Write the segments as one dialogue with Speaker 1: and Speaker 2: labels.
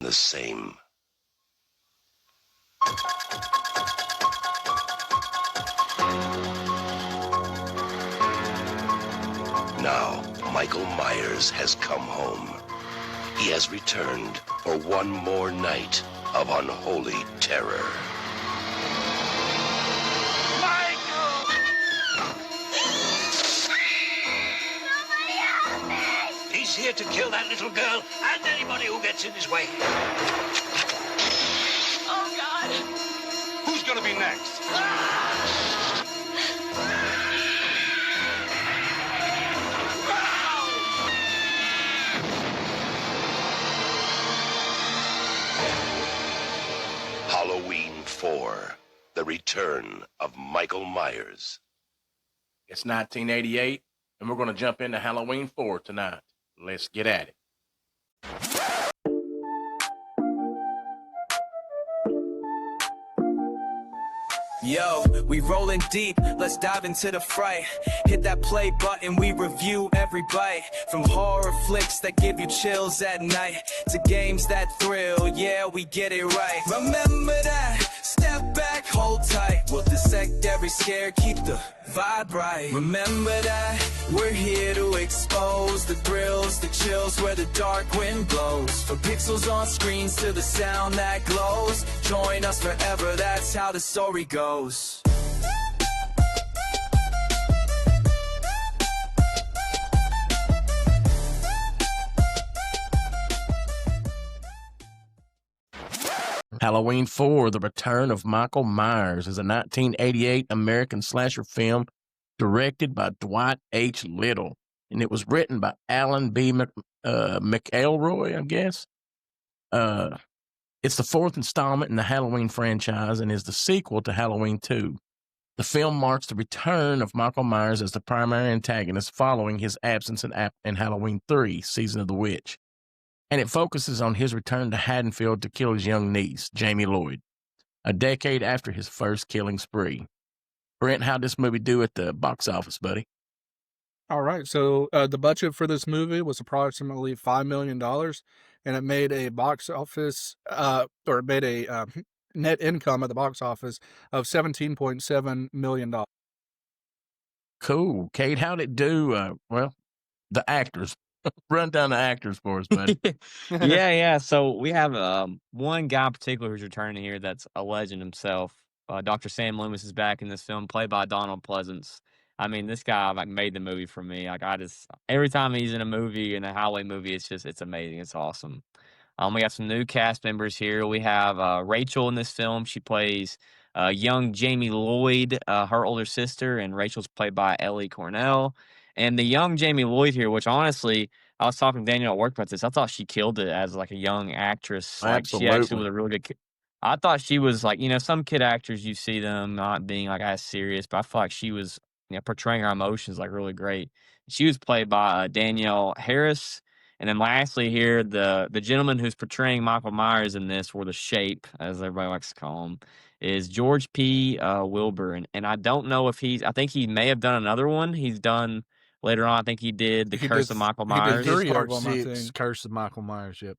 Speaker 1: the same. Now, Michael Myers has come home. He has returned for one more night of unholy terror.
Speaker 2: Michael! Somebody help me! He's here to kill that little girl and anybody who gets in his way.
Speaker 3: Oh, God.
Speaker 2: Who's gonna be next?
Speaker 1: Halloween 4, The Return of Michael Myers.
Speaker 4: It's 1988, and we're going to jump into Halloween 4 tonight. Let's get at it.
Speaker 5: Yo, we rolling deep, let's dive into the fray. Hit that play button, we review every bite. From horror flicks that give you chills at night to games that thrill, yeah, we get it right. Remember that, step back, hold tight. We'll dissect every scare, keep the vibe right. Remember that, we're here to expose the thrills, the chills where the dark wind blows. From pixels on screens to the sound that glows. Join us forever, that's how the story goes.
Speaker 4: Halloween 4, The Return of Michael Myers is a 1988 American slasher film directed by Dwight H. Little, and it was written by Alan B. McElroy, I guess. It's the fourth installment in the Halloween franchise and is the sequel to Halloween 2. The film marks the return of Michael Myers as the primary antagonist following his absence in Halloween 3, Season of the Witch. And it focuses on his return to Haddonfield to kill his young niece, Jamie Lloyd, a decade after his first killing spree. Brent, how'd this movie do at the box office, buddy?
Speaker 6: All right, so the budget for this movie was approximately $5 million, and it made a box office, or it made a net income at the box office of $17.7 million.
Speaker 4: Cool. Kate, how'd it do? Well, the actors. Run down the actors for us, buddy.
Speaker 7: Yeah. So we have one guy in particular who's returning here that's a legend himself. Dr. Sam Loomis is back in this film, played by Donald Pleasence. I mean, this guy made the movie for me. Every time he's in a movie, in a Halloween movie, it's amazing. It's awesome. We got some new cast members here. We have Rachel in this film. She plays young Jamie Lloyd, her older sister, and Rachel's played by Ellie Cornell. And the young Jamie Lloyd here, which honestly, I was talking to Daniel at work about this. I thought she killed it as like a young actress. Like she actually was a really good. I thought she was like, some kid actors, you see them not being like as serious, but I feel like she was portraying her emotions like really great. She was played by Danielle Harris. And then lastly here, the gentleman who's portraying Michael Myers in this, or the Shape, as everybody likes to call him, is George P. Wilbur. And I don't know if I think he may have done another one. He's done later on. I think he did Curse of Michael Myers.
Speaker 6: He did
Speaker 8: Part 6, Curse of Michael Myers, yep.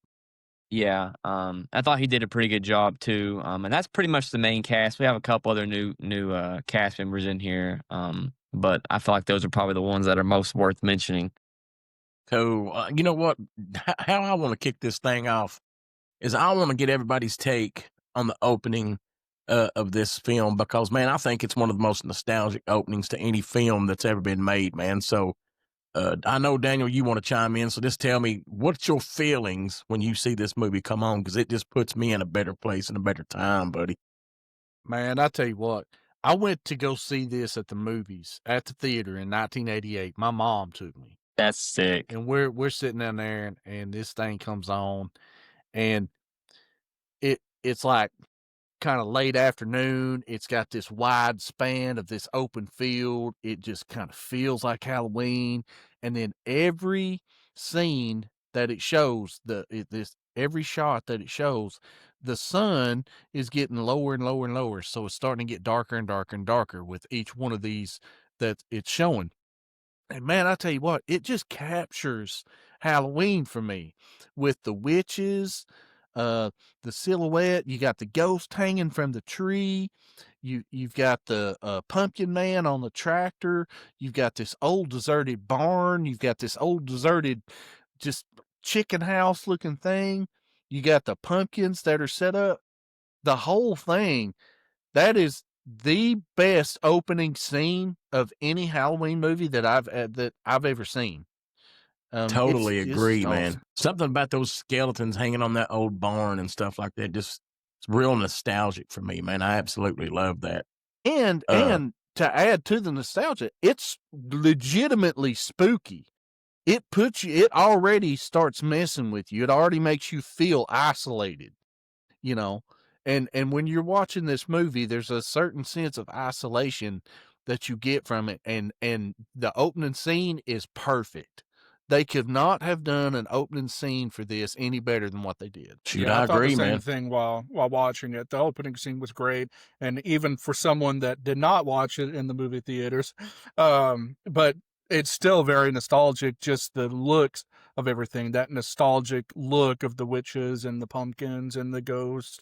Speaker 7: Yeah, I thought he did a pretty good job too. And that's pretty much the main cast. We have a couple other new cast members in here, but I feel like those are probably the ones that are most worth mentioning.
Speaker 4: So, you know what? How I want to kick this thing off is I want to get everybody's take on the opening of this film because, man, I think it's one of the most nostalgic openings to any film that's ever been made, man. So I know, Daniel, you want to chime in. So just tell me, what's your feelings when you see this movie come on? Because it just puts me in a better place and a better time, buddy.
Speaker 8: Man, I tell you what, I went to go see this at the movies, at the theater in 1988. My mom took me.
Speaker 7: That's sick.
Speaker 8: And we're sitting down there, and this thing comes on, and it's like kind of late afternoon. It's got this wide span of this open field. It just kind of feels like Halloween. And then every scene that it shows, every shot that it shows, the sun is getting lower and lower and lower. So it's starting to get darker and darker and darker with each one of these that it's showing. And man, I tell you what, it just captures Halloween for me with the witches, The silhouette, you got the ghost hanging from the tree. You've got the pumpkin man on the tractor. You've got this old deserted barn. You've got this old deserted just chicken house looking thing. You got the pumpkins that are set up. The whole thing, that is the best opening scene of any Halloween movie that I've ever seen.
Speaker 4: Totally
Speaker 8: It's
Speaker 4: agree, man.
Speaker 8: awesome.
Speaker 4: Something about those skeletons hanging on that old barn and stuff like that, just it's real nostalgic for me, man. I absolutely love that.
Speaker 8: And to add to the nostalgia, it's legitimately spooky. It already starts messing with you. It already makes you feel isolated, you know. And when you're watching this movie, there's a certain sense of isolation that you get from it. And the opening scene is perfect. They could not have done an opening scene for this any better than what they did.
Speaker 4: Shoot,
Speaker 6: Yeah,
Speaker 4: I
Speaker 6: I thought
Speaker 4: agree,
Speaker 6: the same
Speaker 4: man.
Speaker 6: thing while watching it. The opening scene was great, and even for someone that did not watch it in the movie theaters, but it's still very nostalgic. Just the looks of everything, that nostalgic look of the witches and the pumpkins and the ghosts.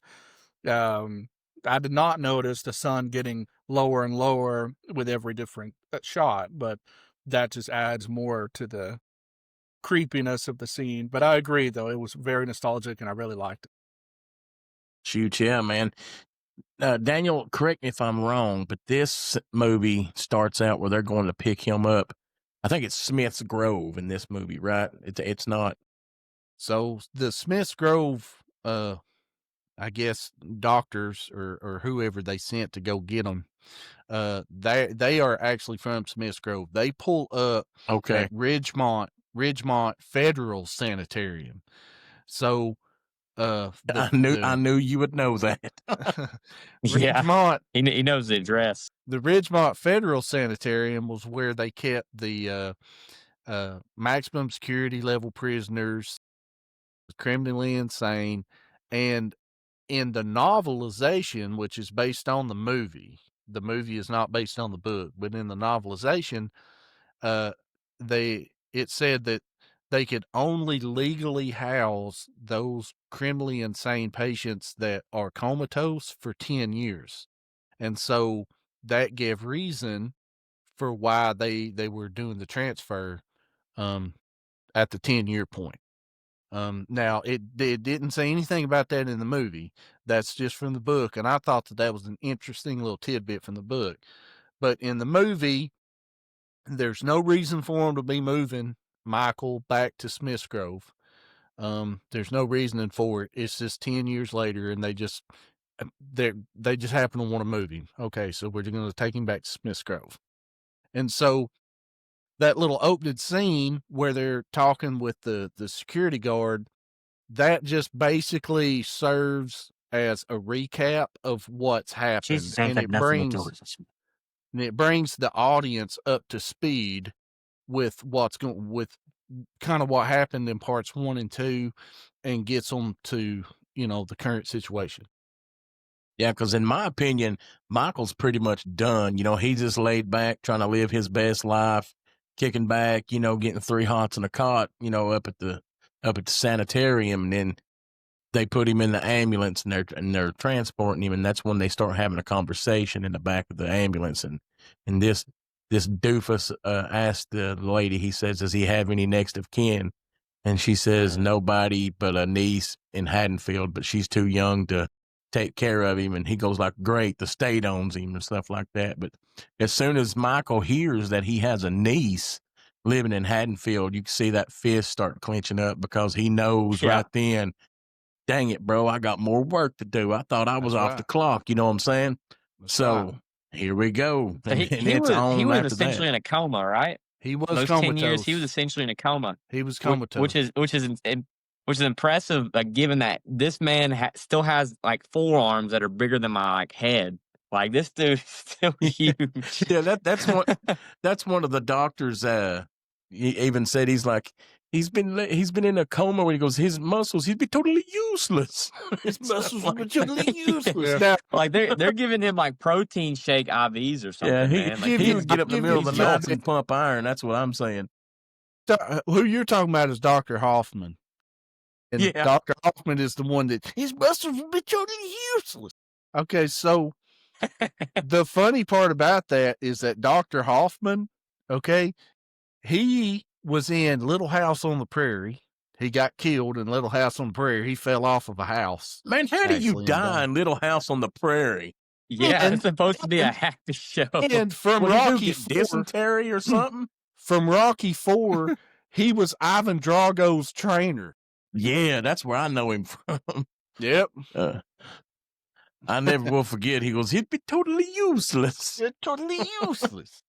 Speaker 6: I did not notice the sun getting lower and lower with every different shot, but that just adds more to the creepiness of the scene. But I agree, though, it was very nostalgic, and I really liked it.
Speaker 4: Shoot, yeah, man. Daniel, correct me if I'm wrong, but this movie starts out where they're going to pick him up. I think it's Smith's Grove in this movie, right? It's not.
Speaker 8: So the Smith's Grove, I guess doctors or whoever they sent to go get them, they are actually from Smith's Grove. They pull up
Speaker 4: Okay.
Speaker 8: at Ridgemont Federal Sanitarium. So
Speaker 4: I knew you would know that.
Speaker 8: Ridgemont,
Speaker 7: he knows the address.
Speaker 8: the Ridgemont Federal Sanitarium was where they kept the maximum security level prisoners, criminally insane, and in the novelization, which is based on the movie is not based on the book, but in the novelization, it said that they could only legally house those criminally insane patients that are comatose for 10 years. And so that gave reason for why they were doing the transfer at the 10-year point. Now it didn't say anything about that in the movie. That's just from the book, and I thought that was an interesting little tidbit from the book. But in the movie, there's no reason for them to be moving Michael back to Smith's Grove. There's no reasoning for it. It's just 10 years later, and they just happen to want to move him. Okay, so we're going to take him back to Smith's Grove. And so that little opening scene where they're talking with the security guard, that just basically serves as a recap of what's happened, and it brings the audience up to speed with with kind of what happened in parts 1 and 2, and gets them to the current situation.
Speaker 4: Yeah, because in my opinion, Michael's pretty much done. He's just laid back, trying to live his best life, kicking back, getting 3 hots in a cot, up at the sanitarium, and then they put him in the ambulance and they're transporting him, and that's when they start having a conversation in the back of the ambulance, and this doofus asked the lady, he says, does he have any next of kin? And she says nobody but a niece in Haddonfield, but she's too young to take care of him. And he goes like, great, the state owns him and stuff like that. But as soon as Michael hears that he has a niece living in Haddonfield, you can see that fist start clenching up, because he knows right then, dang it, bro, I got more work to do. I thought I was off the clock. You know what I'm saying? Here we go.
Speaker 7: So he was essentially in a coma, right?
Speaker 8: He was
Speaker 7: those
Speaker 8: comatose.
Speaker 7: 10 years. He was essentially in a coma.
Speaker 8: He was comatose,
Speaker 7: which is impressive. Like, given that this man still has like forearms that are bigger than my head. Like, this dude is still huge.
Speaker 4: Yeah, that's one of the doctors. He even said he's been in a coma when he goes, his muscles, he'd be totally useless.
Speaker 8: His muscles would be totally useless.
Speaker 6: Yeah.
Speaker 8: Now,
Speaker 7: like they're giving him like protein shake IVs or something.
Speaker 4: Yeah,
Speaker 7: man. Like,
Speaker 4: he would get up in the middle of the night and pump iron. That's what I'm saying.
Speaker 8: Who you're talking about is Dr. Hoffman. And
Speaker 4: Yeah.
Speaker 8: Dr. Hoffman is the one that his muscles will be totally useless. Okay, so the funny part about that is that Dr. Hoffman, okay, he was in Little House on the Prairie. He got killed in Little House on the Prairie. He fell off of a house.
Speaker 4: Man, how do you
Speaker 8: actually, and
Speaker 4: die
Speaker 8: died.
Speaker 4: in Little House on the Prairie?
Speaker 7: Yeah,
Speaker 8: And-
Speaker 7: it's supposed to be a happy show.
Speaker 8: And from
Speaker 4: What did he do,
Speaker 8: Rocky
Speaker 4: get
Speaker 8: IV,
Speaker 4: dysentery or something?
Speaker 8: from Rocky IV, he was Ivan Drago's trainer.
Speaker 4: Yeah, that's where I know him from.
Speaker 8: Yep.
Speaker 4: I never will forget. He goes, he'd be totally useless.
Speaker 8: They're totally useless.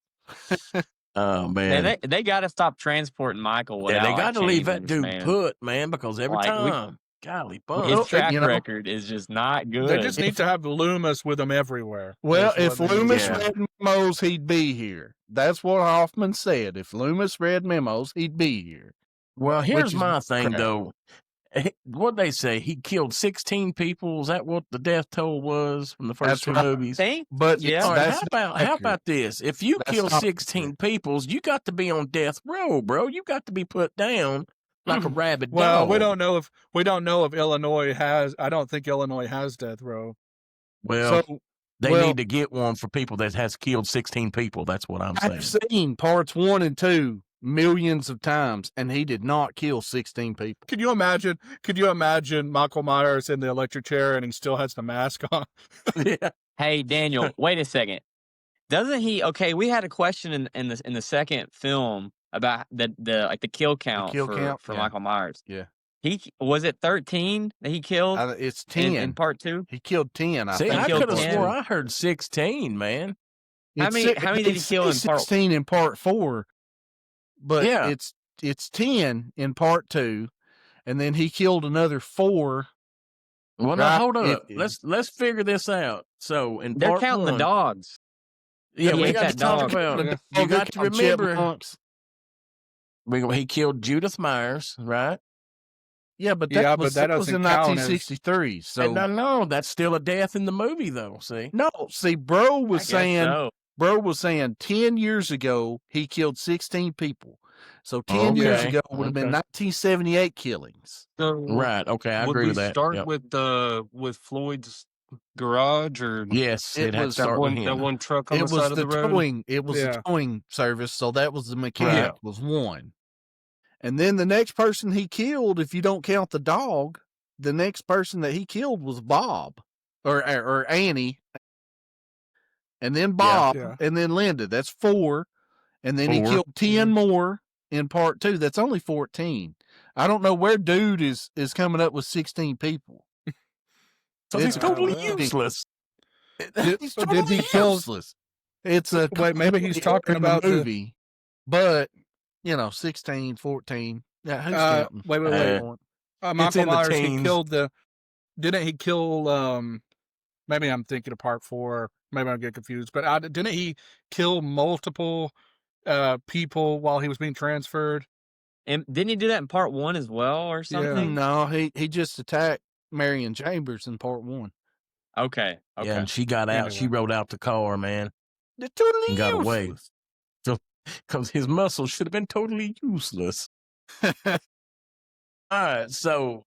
Speaker 4: Oh, man.
Speaker 7: Man, they got to stop transporting Michael without
Speaker 4: Yeah, they got to leave that
Speaker 7: changing
Speaker 4: dude
Speaker 7: this man.
Speaker 4: put, man, because every
Speaker 7: Like,
Speaker 4: time, golly, bum.
Speaker 7: His
Speaker 8: Well,
Speaker 7: track
Speaker 8: you know,
Speaker 7: record is just not good.
Speaker 6: They just need to have Loomis with them everywhere.
Speaker 8: Well,
Speaker 6: That's
Speaker 8: if
Speaker 6: what they need.
Speaker 8: Loomis
Speaker 4: Yeah.
Speaker 8: read memos, he'd be here. That's what Hoffman said. If Loomis read memos, he'd be here.
Speaker 4: Well, here's
Speaker 8: is
Speaker 4: my thing,
Speaker 8: crap.
Speaker 4: though. What'd they say? He killed 16 people. Is that what the death toll was from the first two
Speaker 8: That's right.
Speaker 4: movies?
Speaker 7: Think?
Speaker 8: But
Speaker 7: Yeah.
Speaker 4: All right,
Speaker 8: that's
Speaker 4: how
Speaker 8: accurate.
Speaker 4: about this? If you
Speaker 8: That's
Speaker 4: kill
Speaker 8: not
Speaker 4: 16 people, you got to be on death row, bro. You got to be put down like a rabid
Speaker 6: Well,
Speaker 4: dog.
Speaker 6: we don't know if Illinois has. I don't think Illinois has death row.
Speaker 4: Well,
Speaker 8: So
Speaker 4: they
Speaker 8: well,
Speaker 4: need to get one for people that has killed 16 people. That's what I'm saying.
Speaker 8: I've seen parts 1 and 2 millions of times, and he did not kill 16 people.
Speaker 6: Could you imagine? Michael Myers in the electric chair and he still has the mask on?
Speaker 4: Yeah.
Speaker 7: Hey, Daniel, wait a second. Doesn't he? Okay, we had a question in the second film about the kill count
Speaker 8: kill
Speaker 7: for
Speaker 8: count?
Speaker 7: for
Speaker 8: Yeah.
Speaker 7: Michael Myers.
Speaker 8: Yeah.
Speaker 7: He was it 13 that he killed
Speaker 8: It's 10.
Speaker 7: in part 2?
Speaker 8: He killed 10, I
Speaker 4: See,
Speaker 8: think.
Speaker 4: I
Speaker 7: killed
Speaker 4: could have
Speaker 7: 10.
Speaker 4: swore I heard 16, man.
Speaker 7: How
Speaker 8: It's
Speaker 7: many-
Speaker 8: si-
Speaker 7: how many did he
Speaker 8: it's
Speaker 7: kill in part-
Speaker 8: 16 in part 4, but
Speaker 4: Yeah.
Speaker 8: it's 10 in part 2, and then he killed another 4.
Speaker 4: Well, now
Speaker 8: Right,
Speaker 4: hold up.
Speaker 8: it-
Speaker 4: Let's figure this out. So in
Speaker 7: They're
Speaker 4: part
Speaker 7: counting the
Speaker 4: 1,
Speaker 7: dogs.
Speaker 4: yeah,
Speaker 7: He
Speaker 4: we
Speaker 7: ate
Speaker 4: got to
Speaker 7: that
Speaker 4: talk
Speaker 7: dog.
Speaker 4: about.
Speaker 8: The
Speaker 4: You
Speaker 8: dog
Speaker 4: got to
Speaker 8: killed
Speaker 4: remember,
Speaker 8: chipmunks.
Speaker 4: he killed Judith Myers, right?
Speaker 8: Yeah, but
Speaker 6: Yeah,
Speaker 8: that
Speaker 6: but
Speaker 8: was,
Speaker 6: that
Speaker 8: that was in
Speaker 6: doesn't count as-
Speaker 8: 1963. So
Speaker 4: No, that's still a death in the movie, though. See,
Speaker 8: no, see, Bro
Speaker 7: I
Speaker 8: was
Speaker 7: guess
Speaker 8: saying
Speaker 7: so.
Speaker 8: Bro was saying 10 years ago he killed 16 people. So 10 years
Speaker 4: Okay,
Speaker 8: ago would have been
Speaker 4: okay.
Speaker 8: 1978 killings.
Speaker 3: So
Speaker 4: right? Okay, I
Speaker 3: would
Speaker 4: agree
Speaker 3: we
Speaker 4: with that.
Speaker 3: start
Speaker 4: Yep.
Speaker 3: with Floyd's garage or
Speaker 4: Yes,
Speaker 8: It
Speaker 4: it had to
Speaker 8: was
Speaker 3: that
Speaker 4: start with
Speaker 3: one
Speaker 4: him.
Speaker 3: truck on
Speaker 8: It
Speaker 3: the
Speaker 8: was
Speaker 3: side of
Speaker 8: the
Speaker 3: the road?
Speaker 8: towing. It was
Speaker 6: Yeah.
Speaker 8: the towing service. So that was the mechanic
Speaker 4: Right.
Speaker 8: was one. And then the next person he killed, if you don't count the dog, the next person that he killed was Bob or Annie. And then Bob
Speaker 6: Yeah.
Speaker 8: and then Linda. That's 4. And then he
Speaker 4: 4.
Speaker 8: killed 10 more in part 2. That's only 14. I don't know where dude is coming up with 16 people.
Speaker 4: Because he's
Speaker 8: It's
Speaker 4: totally
Speaker 8: ridiculous.
Speaker 4: useless.
Speaker 8: He's
Speaker 6: Did
Speaker 8: totally
Speaker 6: he kill-
Speaker 8: useless. It's a
Speaker 6: Wait, maybe he's
Speaker 8: comedy
Speaker 6: talking
Speaker 8: in the
Speaker 6: about the-
Speaker 8: movie, but 16, 14. Yeah, who's counting?
Speaker 6: Wait.
Speaker 4: It's
Speaker 6: Michael
Speaker 4: in the
Speaker 6: Myers, he
Speaker 4: teens.
Speaker 6: killed didn't he kill, maybe I'm thinking of part 4, maybe I get confused, but didn't he kill multiple, people while he was being transferred?
Speaker 7: And didn't he do that in part 1 as well or something?
Speaker 8: No, he just attacked Marion Chambers in part 1.
Speaker 7: Okay.
Speaker 4: Yeah, and she got out. She
Speaker 6: Anyway.
Speaker 4: rode out the car, man,
Speaker 8: They're totally
Speaker 4: and got away.
Speaker 8: useless.
Speaker 4: Because his muscles should have been totally useless. All right, so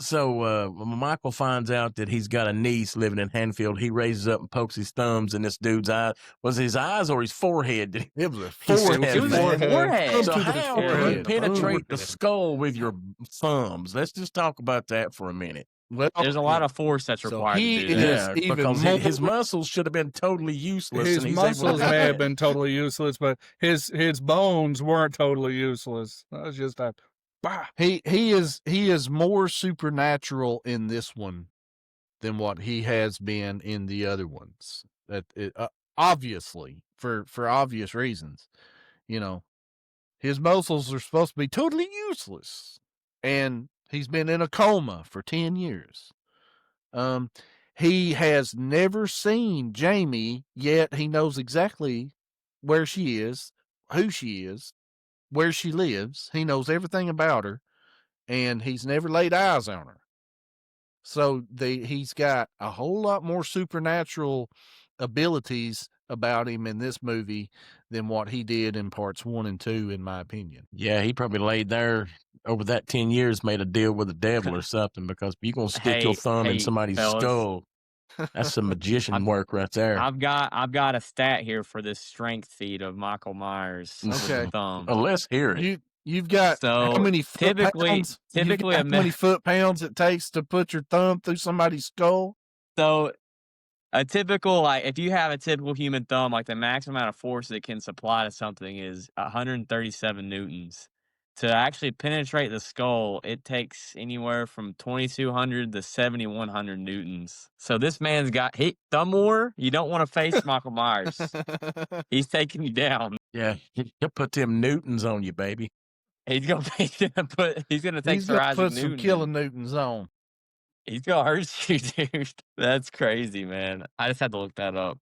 Speaker 4: when Michael finds out that he's got a niece living in Hanfield, he raises up and pokes his thumbs in this dude's eye. Was it his eyes or his forehead?
Speaker 8: It was a
Speaker 4: He said
Speaker 8: forehead.
Speaker 7: It was
Speaker 8: man.
Speaker 7: his forehead.
Speaker 4: So
Speaker 8: to the
Speaker 4: how do you
Speaker 8: forehead.
Speaker 4: penetrate the
Speaker 8: Forehead.
Speaker 4: skull with your thumbs? Let's just talk about that for a minute.
Speaker 8: Well,
Speaker 7: There's a lot of force that's
Speaker 8: So
Speaker 7: required
Speaker 8: he
Speaker 7: to do
Speaker 8: is-
Speaker 7: that.
Speaker 4: Yeah,
Speaker 8: even
Speaker 4: because
Speaker 8: more-
Speaker 4: his muscles should have been totally useless.
Speaker 6: His
Speaker 4: and he's able to
Speaker 6: muscles
Speaker 4: do
Speaker 6: may
Speaker 4: that.
Speaker 6: have been totally useless, but his bones weren't totally useless. That was just that. Bah.
Speaker 8: He is more supernatural in this one than what he has been in the other ones. Obviously, for obvious reasons, his muscles are supposed to be totally useless, and he's been in a coma for 10 years. He has never seen Jamie, yet he knows exactly where she is, who she is, where she lives. He knows everything about her, and he's never laid eyes on her. So he's got a whole lot more supernatural abilities about him in this movie than what he did in parts 1 and 2, in my opinion.
Speaker 4: Yeah, he probably laid there over that 10 years, made a deal with the devil or something, because if you're going to stick your thumb in somebody's
Speaker 7: fellas.
Speaker 4: skull, that's some magician work right there.
Speaker 7: I've got a stat here for this strength feat of Michael Myers with the thumb.
Speaker 4: Let's hear it.
Speaker 8: You've got
Speaker 7: So,
Speaker 8: how many foot pounds?
Speaker 7: typically
Speaker 8: how many foot pounds it takes to put your thumb through somebody's skull?
Speaker 7: So a typical, like, if you have a typical human thumb, like the maximum amount of force it can supply to something is 137 newtons. To actually penetrate the skull, it takes anywhere from 2,200 to 7,100 newtons. So this man's got thumb war. You don't want to face Michael Myers. He's taking you down.
Speaker 4: Yeah, he'll put them newtons on you, baby.
Speaker 7: He's gonna take Sir Isaac Newton.
Speaker 8: He's gonna put some killing newtons on.
Speaker 7: He's gonna hurt you, dude. That's crazy, man. I just had to look that up.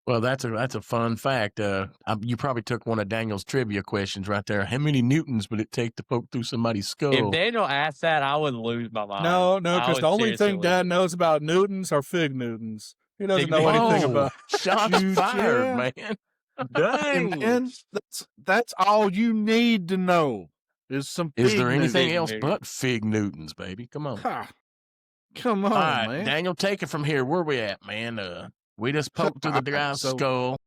Speaker 4: Well, that's a fun fact. You probably took one of Daniel's trivia questions right there. How many newtons would it take to poke through somebody's skull?
Speaker 7: If Daniel asked that, I would lose my mind.
Speaker 6: No, because the only thing Dad knows about newtons are fig newtons. He doesn't know anything about
Speaker 4: shots fired, man.
Speaker 8: Dang, man, that's all you need to know. Is
Speaker 4: there anything else but fig newtons, baby? Come on.
Speaker 8: Come on,
Speaker 4: all right,
Speaker 8: man.
Speaker 4: Daniel, take it from here. Where we at, man? We just poked through the guy's skull.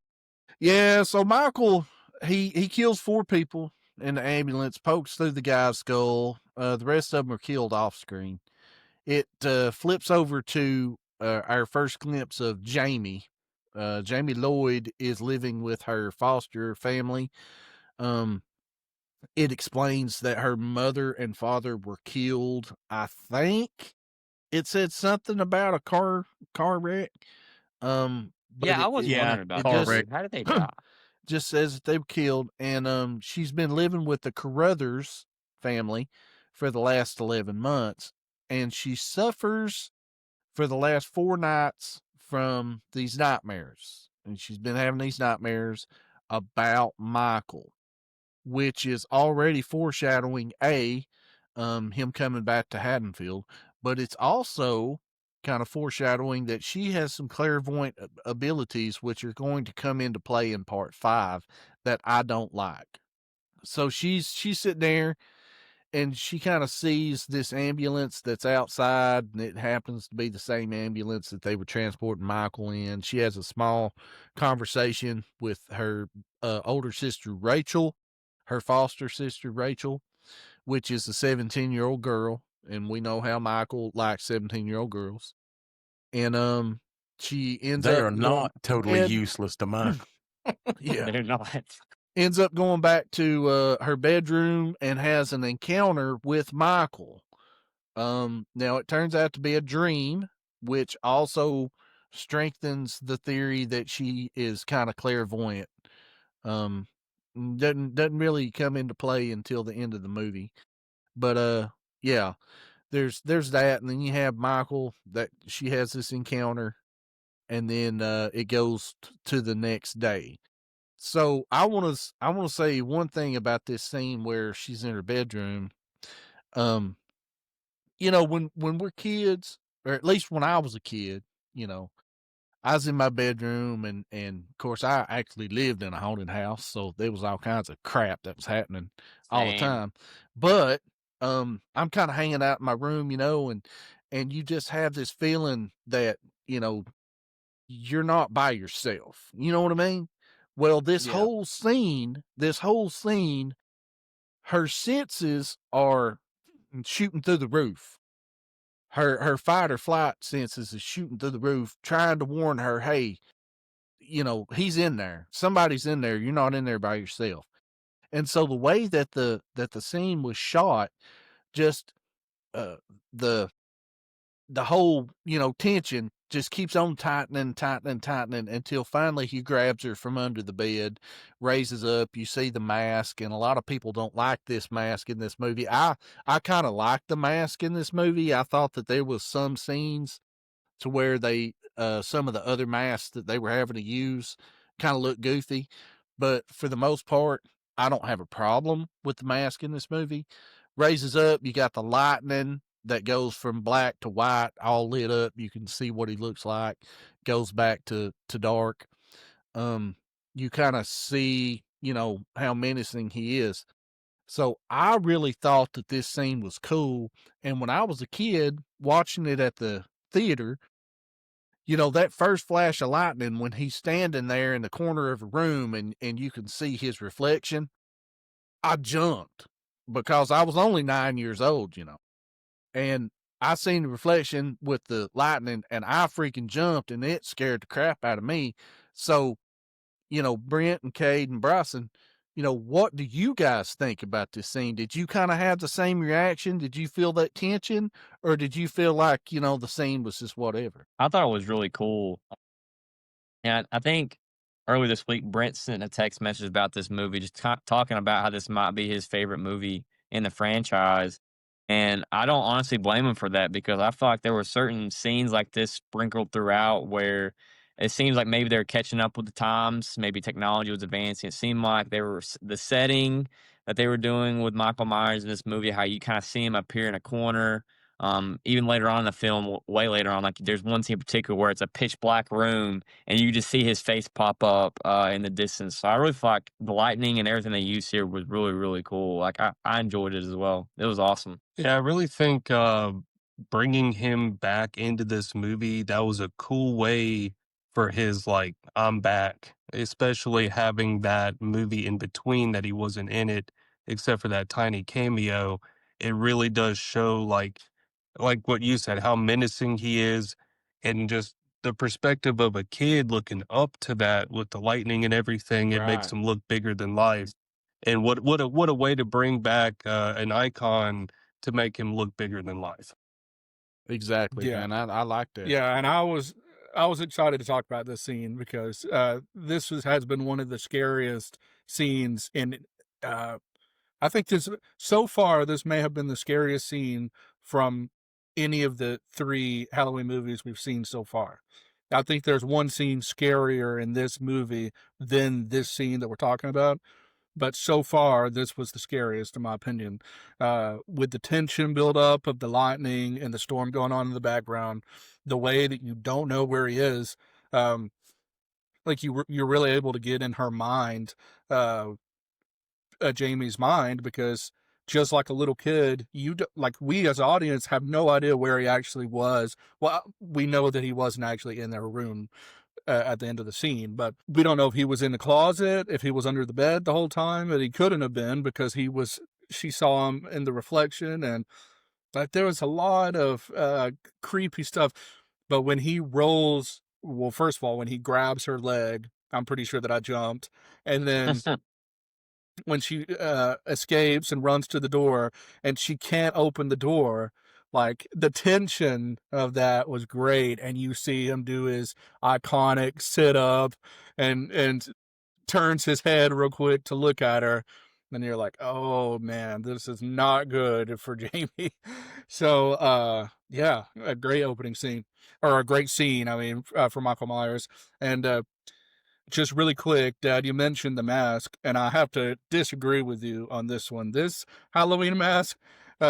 Speaker 8: Yeah, so Michael, he kills 4 people in the ambulance, pokes through the guy's skull. The rest of them are killed off screen. It flips over to our first glimpse of Jamie. Jamie Lloyd is living with her foster family. It explains that her mother and father were killed. I think it said something about a car wreck.
Speaker 7: I was wondering about car wreck. How did they die?
Speaker 8: Just says that they were killed, and she's been living with the Carruthers family for the last 11 months, and she suffers for the last 4 nights from these nightmares. And she's been having these nightmares about Michael, which is already foreshadowing him coming back to Haddonfield, but it's also kind of foreshadowing that she has some clairvoyant abilities which are going to come into play in part 5 that I don't like. So she's sitting there and she kind of sees this ambulance that's outside, and it happens to be the same ambulance that they were transporting Michael in. She has a small conversation with her older sister, Rachel, her foster sister, Rachel, which is a 17-year-old girl. And we know how Michael likes 17-year-old girls. And she ends up...
Speaker 4: They are not totally useless to Michael.
Speaker 8: Yeah.
Speaker 7: They're not.
Speaker 8: Ends up going back to her bedroom and has an encounter with Michael. Now, it turns out to be a dream, which also strengthens the theory that she is kind of clairvoyant. Doesn't really come into play until the end of the movie. But yeah, there's that, and then you have Michael, that she has this encounter, and then it goes to the next day. So I want to say one thing about this scene where she's in her bedroom. When we're kids, or at least when I was a kid, I was in my bedroom, and of course I actually lived in a haunted house, so there was all kinds of crap that was happening all the time. But I'm kind of hanging out in my room, and you just have this feeling that you're not by yourself. You know what I mean? Well, this whole scene, her senses are shooting through the roof. Her fight or flight senses is shooting through the roof, trying to warn her, hey, he's in there. Somebody's in there. You're not in there by yourself. And so the way that the scene was shot, just the whole, tension just keeps on tightening until finally he grabs her from under the bed, raises up. You see the mask, and a lot of people don't like this mask in this movie. I kind of like the mask in this movie. I thought that there was some scenes to where they, some of the other masks that they were having to use kind of look goofy, but for the most part, I don't have a problem with the mask in this movie. Raises up, you got the lightning that goes from black to white, all lit up. You can see what he looks like. goes back to dark, you kind of see, how menacing he is. So I really thought that this scene was cool. And when I was a kid watching it at the theater, that first flash of lightning when he's standing there in the corner of a room and you can see his reflection, I jumped because I was only 9 years old, and I seen the reflection with the lightning and I freaking jumped and it scared the crap out of me. So, Brent and Cade and Bryson, what do you guys think about this scene? Did you kind of have the same reaction? Did you feel that tension, or did you feel like, the scene was just whatever?
Speaker 7: I thought it was really cool. And I think earlier this week, Brent sent a text message about this movie, just talking about how this might be his favorite movie in the franchise. And I don't honestly blame him for that, because I feel like there were certain scenes like this sprinkled throughout where it seems like maybe they're catching up with the times. Maybe technology was advancing. It seemed like they were the setting that they were doing with Michael Myers in this movie, how you kind of see him appear in a corner. Even later on in the film, way later on, like there's one scene in particular where it's a pitch black room and you just see his face pop up in the distance. So I really feel like the lightning and everything they used here was really, really cool. Like I enjoyed it as well. It was awesome.
Speaker 3: Yeah, I really think bringing him back into this movie, that was a cool way for his, like, I'm back, especially having that movie in between that he wasn't in it, except for that tiny cameo. It really does show, like what you said, how menacing he is, and just the perspective of a kid looking up to that with the lightning and everything. It makes
Speaker 7: Right.
Speaker 3: him look bigger than life. And what a way to bring back an icon to make him look bigger than life.
Speaker 8: Exactly,
Speaker 6: Yeah.
Speaker 8: man. I like that.
Speaker 6: Yeah, and I was excited to talk about this scene because has been one of the scariest scenes in. I think so far this may have been the scariest scene from any of the 3 Halloween movies we've seen so far. I think there's one scene scarier in this movie than this scene that we're talking about. But so far, this was the scariest, in my opinion. With the tension build up of the lightning and the storm going on in the background, the way that you don't know where he is, like you're really able to get in her mind, Jamie's mind, because just like a little kid, like we as audience have no idea where he actually was. Well, we know that he wasn't actually in their room at the end of the scene, but we don't know if he was in the closet, if he was under the bed the whole time, but he couldn't have been because she saw him in the reflection, and like there was a lot of creepy stuff. But when he rolls, well, first of all, when he grabs her leg, I'm pretty sure that I jumped, and then when she escapes and runs to the door and she can't open the door, like the tension of that was great. And you see him do his iconic sit up and turns his head real quick to look at her, and you're like, oh man, this is not good for Jamie. So yeah, a great opening scene, or a great scene, I mean, for Michael Myers. And just really quick, Dad, you mentioned the mask, and I have to disagree with you on this one. This Halloween mask,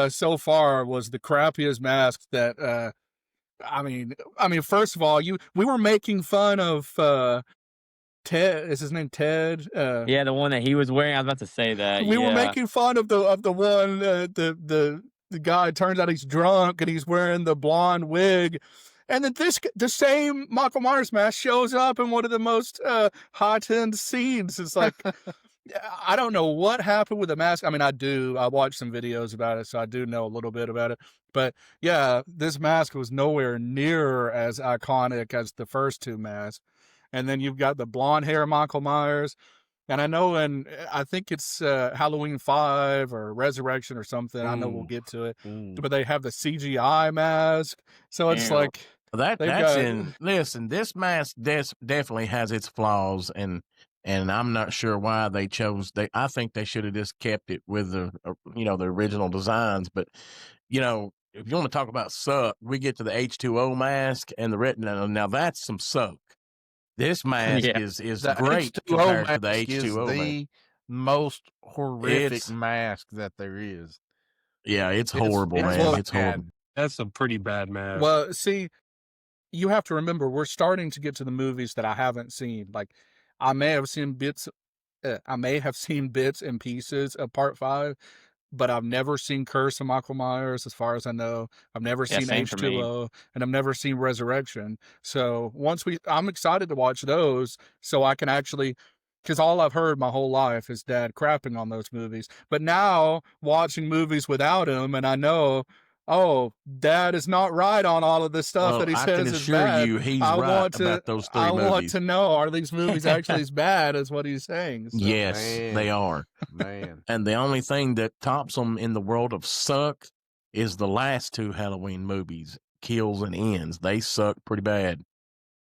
Speaker 6: so far, was the crappiest mask that. I mean, first of all, we were making fun of Ted. Is his name Ted?
Speaker 7: Yeah, the one that he was wearing. I was about to say that.
Speaker 6: We were
Speaker 7: Yeah.
Speaker 6: making fun of the one, the guy. Turns out he's drunk and he's wearing the blonde wig. And then the same Michael Myers mask shows up in one of the most hot-end scenes. It's like, I don't know what happened with the mask. I mean, I watched some videos about it, so I do know a little bit about it. But yeah, this mask was nowhere near as iconic as the first 2 masks. And then you've got the blonde hair Michael Myers. And I know, and I think it's Halloween 5 or Resurrection or something. I know we'll get to it. But they have the CGI mask. So it's
Speaker 7: Ew.
Speaker 6: like,
Speaker 4: Listen, this mask definitely has its flaws, and I'm not sure why they chose. I think they should have just kept it with the original designs. But if you want to talk about suck, we get to the H2O mask and the retina. Now that's some suck. This mask is
Speaker 8: The
Speaker 4: great
Speaker 8: H2O
Speaker 4: compared to the
Speaker 8: mask is
Speaker 4: H2O mask.
Speaker 8: the most horrific
Speaker 4: It's-
Speaker 8: mask that there is.
Speaker 4: Yeah, it's horrible,
Speaker 8: it's
Speaker 4: man.
Speaker 8: bad.
Speaker 4: It's horrible.
Speaker 3: That's a pretty bad mask.
Speaker 6: well, see, you have to remember, we're starting to get to the movies that I haven't seen. Like, I may have seen bits and pieces of Part 5, but I've never seen Curse of Michael Myers, as far as I know. I've never
Speaker 7: Yeah,
Speaker 6: seen
Speaker 7: same for me.
Speaker 6: H2O, and I've never seen Resurrection. So I'm excited to watch those, so I can actually, because all I've heard my whole life is Dad crapping on those movies. But now watching movies without him, and I know, oh, Dad is not right on all of this stuff that he
Speaker 4: I can
Speaker 6: says is
Speaker 4: assure
Speaker 6: bad.
Speaker 4: you he's
Speaker 6: I
Speaker 4: right
Speaker 6: want to,
Speaker 4: about those 3
Speaker 6: I want
Speaker 4: movies.
Speaker 6: to know, are these movies actually as bad as what he's saying? So.
Speaker 4: Yes,
Speaker 8: Man.
Speaker 4: they are.
Speaker 8: Man.
Speaker 4: And the only thing that tops them in the world of suck is the last 2 Halloween movies, Kills and Ends. They suck pretty bad.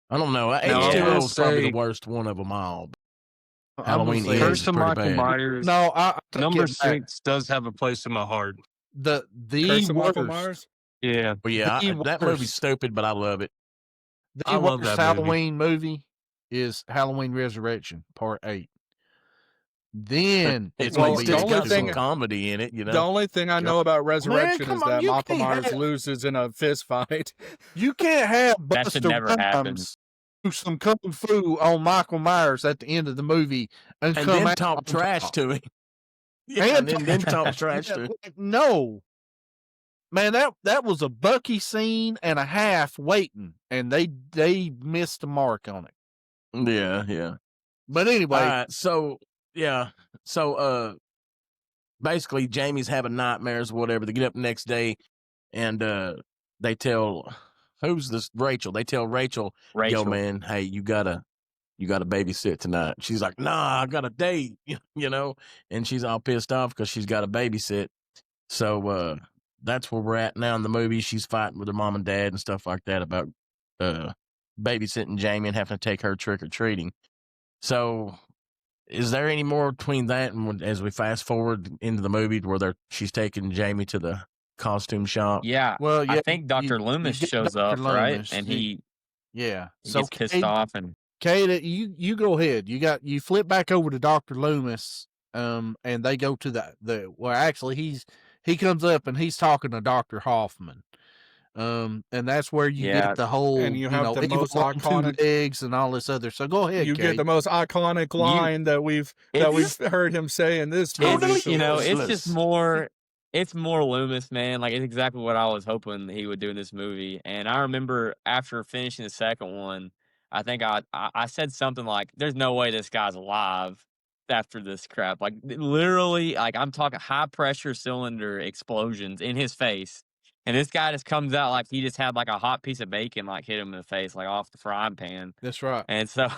Speaker 4: I don't know.
Speaker 3: I
Speaker 4: H2O
Speaker 3: will
Speaker 4: is probably
Speaker 3: say-
Speaker 4: the worst one of them all.
Speaker 8: I'm
Speaker 4: Halloween
Speaker 8: gonna say-
Speaker 4: Ends
Speaker 3: Curse
Speaker 4: is
Speaker 3: of
Speaker 4: pretty
Speaker 3: Michael
Speaker 4: bad.
Speaker 3: Myers.
Speaker 8: No, I take
Speaker 3: Number
Speaker 8: it back.
Speaker 3: 6 does have a place in my heart.
Speaker 8: The
Speaker 6: Curse of Michael
Speaker 8: worst,
Speaker 6: Myers?
Speaker 3: Yeah.
Speaker 4: But yeah,
Speaker 8: The
Speaker 4: that
Speaker 8: worst.
Speaker 4: movie's stupid, but I love it.
Speaker 8: the
Speaker 4: I love
Speaker 8: worst
Speaker 4: that movie.
Speaker 8: Halloween movie is Halloween Resurrection Part 8. Then
Speaker 4: It's
Speaker 6: Well,
Speaker 4: well,
Speaker 6: the
Speaker 4: it's
Speaker 6: only
Speaker 4: got
Speaker 6: thing-
Speaker 4: some comedy in it, you know.
Speaker 6: The only thing I know about Resurrection
Speaker 8: come
Speaker 6: is
Speaker 8: on,
Speaker 6: that
Speaker 8: you
Speaker 6: Michael
Speaker 8: can't
Speaker 6: Myers
Speaker 8: have-
Speaker 6: loses in a fist fight.
Speaker 8: You can't have
Speaker 7: That
Speaker 8: Buster
Speaker 7: should never happen.
Speaker 8: Rhymes do some kung fu on Michael Myers at the end of the movie and
Speaker 4: And
Speaker 8: come
Speaker 4: then
Speaker 8: out
Speaker 4: talk
Speaker 8: on
Speaker 4: trash
Speaker 8: top.
Speaker 4: to him. Yeah, and then talk trash
Speaker 8: Yeah,
Speaker 4: to him.
Speaker 8: like, no, man, that was a Bucky scene and a half waiting, and they missed the mark on it.
Speaker 4: Yeah, yeah.
Speaker 8: But anyway,
Speaker 4: All right, so yeah, so basically Jamie's having nightmares or whatever. They get up the next day and they tell who's this Rachel. They tell Rachel, yo
Speaker 7: Rachel.
Speaker 4: man, hey, you gotta babysit tonight. She's like, nah, I got a date, you know, and she's all pissed off because she's got to babysit. So that's where we're at now in the movie. She's fighting with her mom and dad and stuff like that about babysitting Jamie and having to take her trick or treating. So, is there any more between that and as we fast forward into the movie where she's taking Jamie to the costume shop?
Speaker 7: Yeah.
Speaker 8: well, yeah,
Speaker 7: I think Dr.
Speaker 8: you
Speaker 7: Loomis
Speaker 8: get
Speaker 7: shows
Speaker 8: Dr.
Speaker 7: up, right?
Speaker 8: Loomis.
Speaker 7: And he
Speaker 8: yeah.
Speaker 7: gets pissed off and
Speaker 8: Kate, you go ahead. You flip back over to Dr. Loomis, and they go to well, actually he comes up and he's talking to Dr. Hoffman. And that's where you
Speaker 7: Yeah.
Speaker 8: get the whole,
Speaker 6: And you have the
Speaker 8: evil
Speaker 6: most
Speaker 8: on
Speaker 6: iconic-
Speaker 8: 2 legs and all this other. So go ahead,
Speaker 6: You
Speaker 8: Kate.
Speaker 6: get the most iconic line that we've heard him say in this movie.
Speaker 7: it's,
Speaker 6: so
Speaker 7: you know, it's
Speaker 4: useless.
Speaker 7: just more it's more Loomis, man. Like, it's exactly what I was hoping he would do in this movie. And I remember after finishing the second one, I think I said something like, there's no way this guy's alive after this crap. Like, literally, like, I'm talking high pressure cylinder explosions in his face. And this guy just comes out like he just had like a hot piece of bacon like hit him in the face, like off the frying pan.
Speaker 8: That's right.
Speaker 7: And so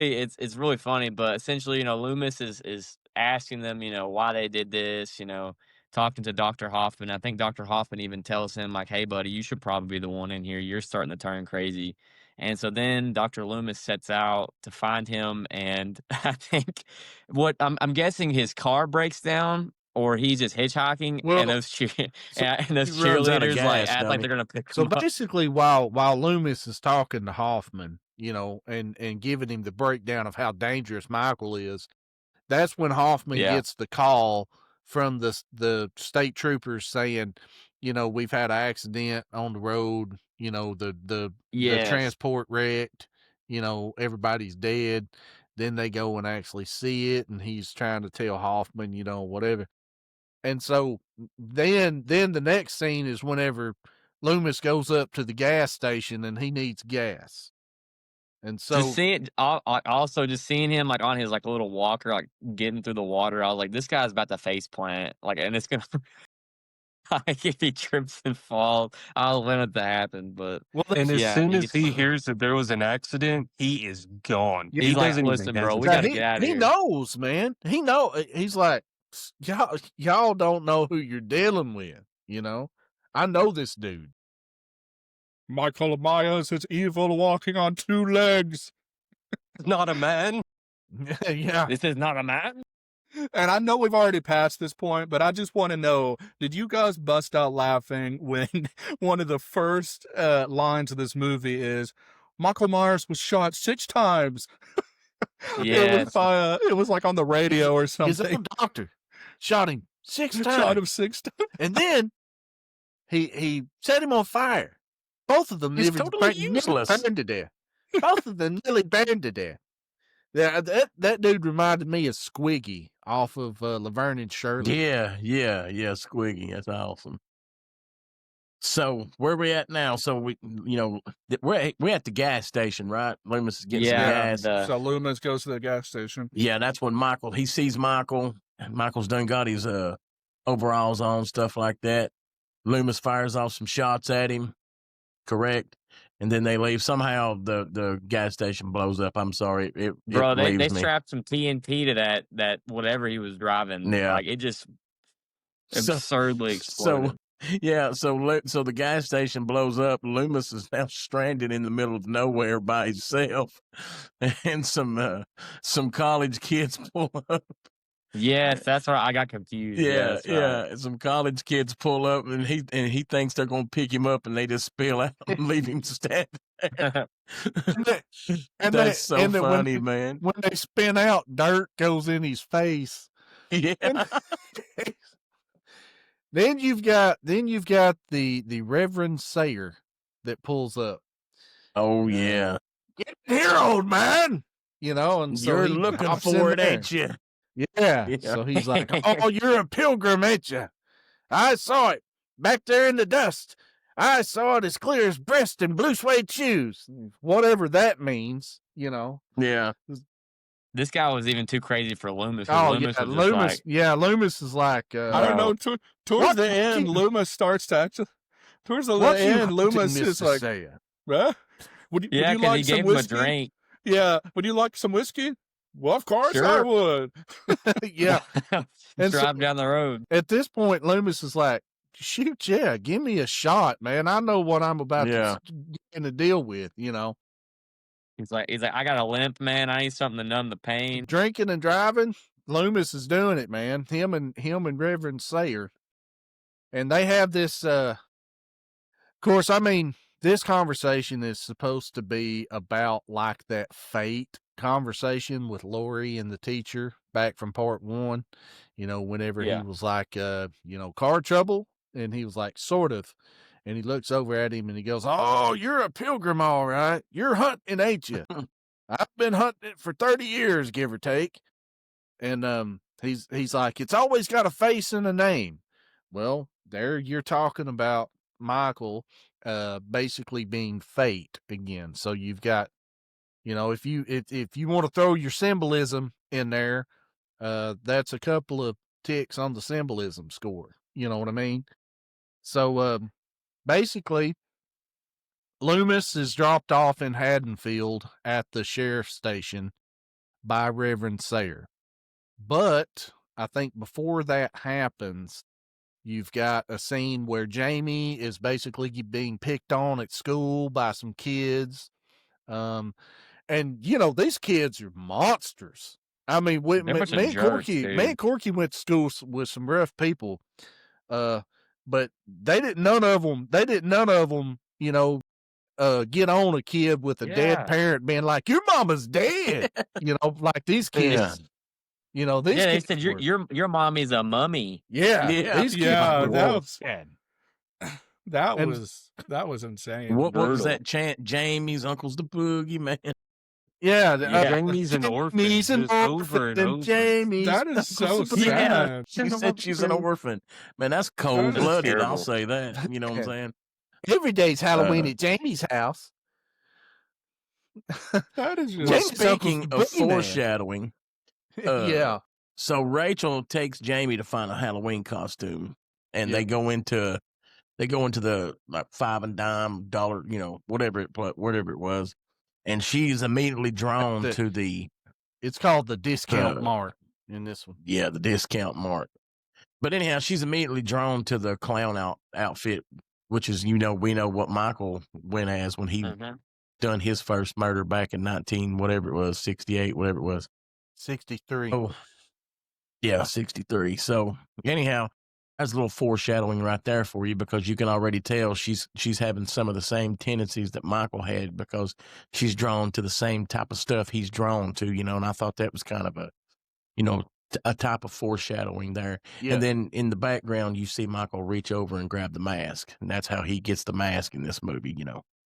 Speaker 7: it's really funny, but essentially, you know, Loomis is asking them, you know, why they did this, you know, talking to Dr. Hoffman. I think Dr. Hoffman even tells him, like, hey, buddy, you should probably be the one in here. You're starting to turn crazy. And so then Dr. Loomis sets out to find him. And I think what I'm guessing his car breaks down or he's just hitchhiking.
Speaker 8: Well,
Speaker 7: and those, and those
Speaker 4: he runs out of
Speaker 7: cheerleaders
Speaker 4: gas,
Speaker 7: act
Speaker 4: don't
Speaker 7: like
Speaker 4: he?
Speaker 7: they're going to pick
Speaker 8: So
Speaker 7: him up.
Speaker 8: basically, while Loomis is talking to Hoffman, you know, and giving him the breakdown of how dangerous Michael is, that's when Hoffman
Speaker 7: Yeah.
Speaker 8: gets the call from the state troopers saying, you know, we've had an accident on the road, you know, the
Speaker 7: Yes.
Speaker 8: transport wrecked, you know, everybody's dead. Then they go and actually see it, and he's trying to tell Hoffman, you know, whatever. And so then the next scene is whenever Loomis goes up to the gas station and he needs gas. And so
Speaker 7: Just seeing, also just seeing him like on his like little walker, like getting through the water, I was like, this guy's about to face plant, like, and it's gonna, like, if he trips and falls, I'll want it to happen. But
Speaker 8: well,
Speaker 3: And as
Speaker 7: Yeah,
Speaker 3: soon
Speaker 7: he
Speaker 3: as
Speaker 7: gets-
Speaker 3: he hears that there was an accident, he is gone.
Speaker 8: Yeah,
Speaker 3: He
Speaker 7: he's like,
Speaker 3: doesn't
Speaker 7: listen,
Speaker 3: even
Speaker 7: bro, we
Speaker 3: hesitate.
Speaker 7: gotta
Speaker 8: he,
Speaker 7: get out of
Speaker 8: he
Speaker 7: here.
Speaker 8: knows, man. He know. He's like, y'all don't know who you're dealing with. You know, I know this dude.
Speaker 6: Michael Myers is evil walking on 2 legs.
Speaker 3: Not a man.
Speaker 8: Yeah.
Speaker 7: This is not a man.
Speaker 6: And I know we've already passed this point, but I just want to know, did you guys bust out laughing when one of the first lines of this movie is, Michael Myers was shot 6 times?
Speaker 7: Yeah.
Speaker 6: It was like on the radio or
Speaker 8: His
Speaker 6: something.
Speaker 8: own doctor shot him 6
Speaker 6: Shot
Speaker 8: times,
Speaker 6: him 6 times.
Speaker 8: and then he set him on fire. Both of them
Speaker 4: He's
Speaker 8: nearly
Speaker 4: totally useless.
Speaker 8: burned to death. Both of them nearly burned to death. Yeah, that dude reminded me of Squiggy off of Laverne and Shirley.
Speaker 4: Yeah, Squiggy. That's awesome. So where we at now? So we're at the gas station, right? Loomis is getting some gas.
Speaker 6: So Loomis goes to the gas station.
Speaker 4: Yeah, that's when he sees Michael. Michael's done got his overalls on, stuff like that. Loomis fires off some shots at him, correct? And then they leave. Somehow the gas station blows up. I'm sorry.
Speaker 7: They strapped some TNT to that whatever he was driving.
Speaker 4: Yeah.
Speaker 7: Like it just absurdly exploded.
Speaker 4: So the gas station blows up. Loomis is now stranded in the middle of nowhere by himself, and some college kids pull up.
Speaker 7: Yes, that's why I got confused.
Speaker 4: Yeah. Some college kids pull up, and he thinks they're gonna pick him up, and they just spill out and leave him standing there. That's so funny, man.
Speaker 8: When they spin out, dirt goes in his face.
Speaker 4: Yeah.
Speaker 8: Then you've got the Reverend Sayer that pulls up.
Speaker 4: Oh yeah.
Speaker 8: Get here, old man. And so
Speaker 4: you're looking for it, ain't you?
Speaker 8: Yeah. So he's like, "Oh, you're a pilgrim, ain't you? I saw it back there in the dust. I saw it as clear as breast in blue suede shoes." Whatever that means,
Speaker 4: Yeah.
Speaker 7: This guy was even too crazy for Loomis.
Speaker 8: Loomis is like,
Speaker 6: I don't know. Towards the end, Loomis starts to actually. Towards the end, Loomis is like, "Huh? Would you like
Speaker 7: he
Speaker 6: some
Speaker 7: gave
Speaker 6: whiskey?
Speaker 7: him a drink.
Speaker 6: Yeah. Would you like some whiskey? Well, of course I would."
Speaker 8: Yeah. And
Speaker 7: drive down the road.
Speaker 8: At this point, Loomis is like, "Shoot, yeah, give me a shot, man. I know what I'm about to get in a deal with,
Speaker 7: He's like, I got a limp, man. I need something to numb the pain.
Speaker 8: Drinking and driving, Loomis is doing it, man. Him and Reverend Sayer. And they have this, of course, I mean, this conversation is supposed to be about like that fate conversation with Lori and the teacher back from part 1, whenever he was like, car trouble. And he was like, sort of. And he looks over at him and he goes, "Oh, you're a pilgrim, all right. You're hunting, ain't you? I've been hunting it for 30 years, give or take." And he's like, "It's always got a face and a name." Well, there you're talking about Michael basically being fate again. So you've got, if you want to throw your symbolism in there, that's a couple of ticks on the symbolism score. You know what I mean? So basically, Loomis is dropped off in Haddonfield at the sheriff's station by Reverend Sayer. But I think before that happens, you've got a scene where Jamie is basically being picked on at school by some kids. And these kids are monsters. I mean, me and Corky went to school with some rough people. But none of them, get on a kid with a dead parent being like, "Your mama's dead." Like these kids.
Speaker 7: They said your mommy's a mummy.
Speaker 6: Yeah.
Speaker 8: These kids
Speaker 6: that was insane.
Speaker 4: What was that chant? Jamie's uncle's the boogeyman.
Speaker 8: Yeah,
Speaker 3: Jamie's an orphan.
Speaker 8: Jamie's an orphan. And Jamie's
Speaker 6: that is so sad.
Speaker 4: She said she's an orphan. Man, that's cold-blooded. I'll say that. You know what I'm saying?
Speaker 8: Every day's Halloween at Jamie's house.
Speaker 6: That is just...
Speaker 4: Well, speaking of foreshadowing, so Rachel takes Jamie to find a Halloween costume, and they go into the like $5 and dime dollar, whatever it was. And she's immediately drawn to the...
Speaker 8: It's called the discount mart in this one.
Speaker 4: Yeah, the discount mart. But anyhow, she's immediately drawn to the clown outfit, which is, we know what Michael went as when he done his first murder back in 68, whatever it was.
Speaker 8: 63.
Speaker 4: Oh, yeah, 63. So anyhow, that's a little foreshadowing right there for you, because you can already tell she's having some of the same tendencies that Michael had, because she's drawn to the same type of stuff he's drawn to, and I thought that was kind of a, a type of foreshadowing there.
Speaker 8: Yeah.
Speaker 4: And then in the background, you see Michael reach over and grab the mask, and that's how he gets the mask in this movie.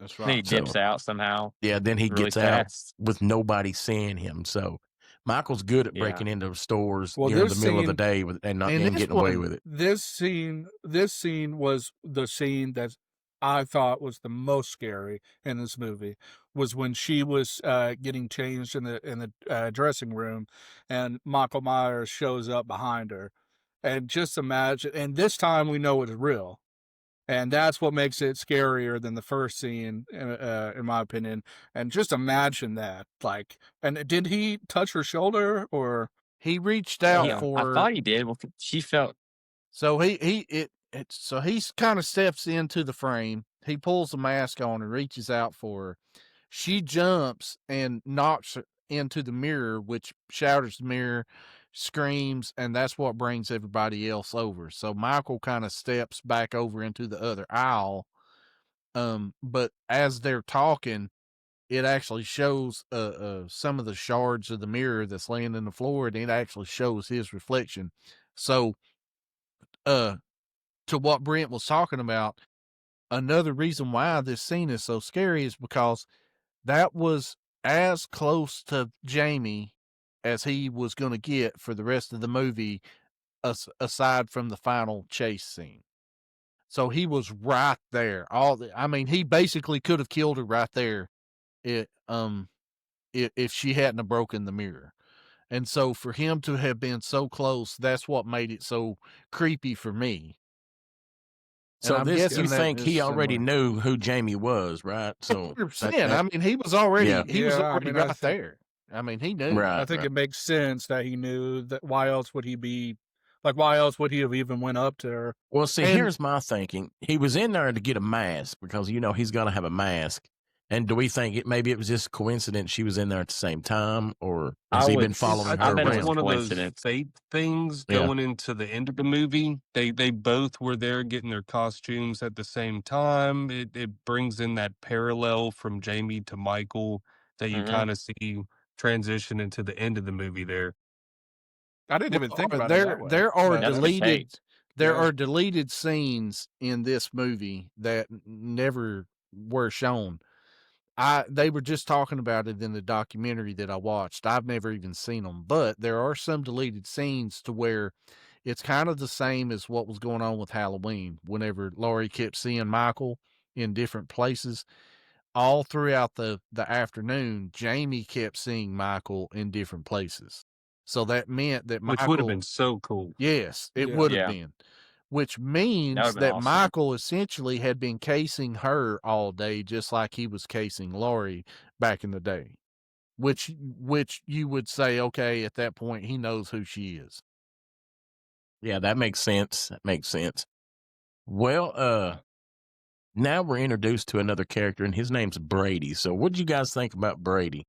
Speaker 8: That's
Speaker 7: Then he
Speaker 8: right.
Speaker 7: dips out somehow.
Speaker 4: Yeah, then he
Speaker 7: really
Speaker 4: gets out
Speaker 7: fast.
Speaker 4: with nobody seeing him. So Michael's good at
Speaker 7: Yeah.
Speaker 4: breaking into stores
Speaker 6: Well,
Speaker 4: during the
Speaker 6: this
Speaker 4: middle of the
Speaker 6: scene-
Speaker 4: day and
Speaker 8: this
Speaker 4: getting away
Speaker 8: one-
Speaker 4: with it.
Speaker 6: This scene was the scene that I thought was the most scary in this movie, was when she was getting changed in the dressing room, and Michael Myers shows up behind her, and just imagine. And this time we know it's real, and that's what makes it scarier than the first scene, in my opinion. And just imagine that, like, and did he touch her shoulder or?
Speaker 8: He reached out
Speaker 7: Yeah,
Speaker 8: for.
Speaker 7: I thought he did. Well, she felt.
Speaker 8: So so he kind of steps into the frame. He pulls the mask on and reaches out for her. She jumps and knocks her into the mirror, which shatters the mirror, screams, and that's what brings everybody else over. So Michael kind of steps back over into the other aisle. But as they're talking, it actually shows some of the shards of the mirror that's laying in the floor, and it actually shows his reflection. So, to what Brent was talking about, another reason why this scene is so scary is because that was as close to Jamie as he was going to get for the rest of the movie, aside from the final chase scene. So he was right there. He basically could have killed her right there, if she hadn't have broken the mirror. And so for him to have been so close, that's what made it so creepy for me.
Speaker 4: So
Speaker 8: I'm
Speaker 4: this,
Speaker 8: guessing
Speaker 4: you
Speaker 8: that
Speaker 4: think
Speaker 8: is
Speaker 4: he already
Speaker 8: similar.
Speaker 4: knew who Jamie was, right? So
Speaker 8: 100%. He was already
Speaker 4: Yeah.
Speaker 8: he was
Speaker 6: Yeah, I
Speaker 8: already
Speaker 6: mean,
Speaker 8: right there. He knew.
Speaker 4: right.
Speaker 6: I think
Speaker 4: right.
Speaker 6: it makes sense that he knew that. Why else would he be like? Why else would he have even went up to her?
Speaker 4: Well, see,
Speaker 8: And-
Speaker 4: here's my thinking. He was in there to get a mask because he's going to have a mask. And do we think maybe it was just coincidence she was in there at the same time, or has he been following her
Speaker 7: I bet it
Speaker 3: It's
Speaker 7: was
Speaker 4: around?
Speaker 3: one of those
Speaker 7: coincidence.
Speaker 3: fate things
Speaker 4: Yeah.
Speaker 3: going into the end of the movie. They both were there getting their costumes at the same time. It brings in that parallel from Jamie to Michael that you
Speaker 7: Mhm.
Speaker 3: kind of see transition into the end of the movie there.
Speaker 6: I didn't even think about it
Speaker 8: there
Speaker 6: that way.
Speaker 8: there are
Speaker 6: but-
Speaker 7: That's a good
Speaker 8: deleted
Speaker 7: take.
Speaker 8: there
Speaker 6: Yeah.
Speaker 8: are deleted scenes in this movie that never were shown. They were just talking about it in the documentary that I watched. I've never even seen them, but there are some deleted scenes to where it's kind of the same as what was going on with Halloween. Whenever Laurie kept seeing Michael in different places, all throughout the afternoon, Jamie kept seeing Michael in different places. So that meant that
Speaker 3: Which
Speaker 8: Michael
Speaker 3: would have been so cool.
Speaker 8: Yes, it
Speaker 6: Yeah.
Speaker 8: would have
Speaker 7: Yeah.
Speaker 8: been. Which means
Speaker 7: been
Speaker 8: that
Speaker 7: awesome.
Speaker 8: Michael essentially had been casing her all day, just like he was casing Laurie back in the day. Which you would say, okay, at that point he knows who she is.
Speaker 4: Yeah, that makes sense. Well, now we're introduced to another character, and his name's Brady. So what did you guys think about Brady?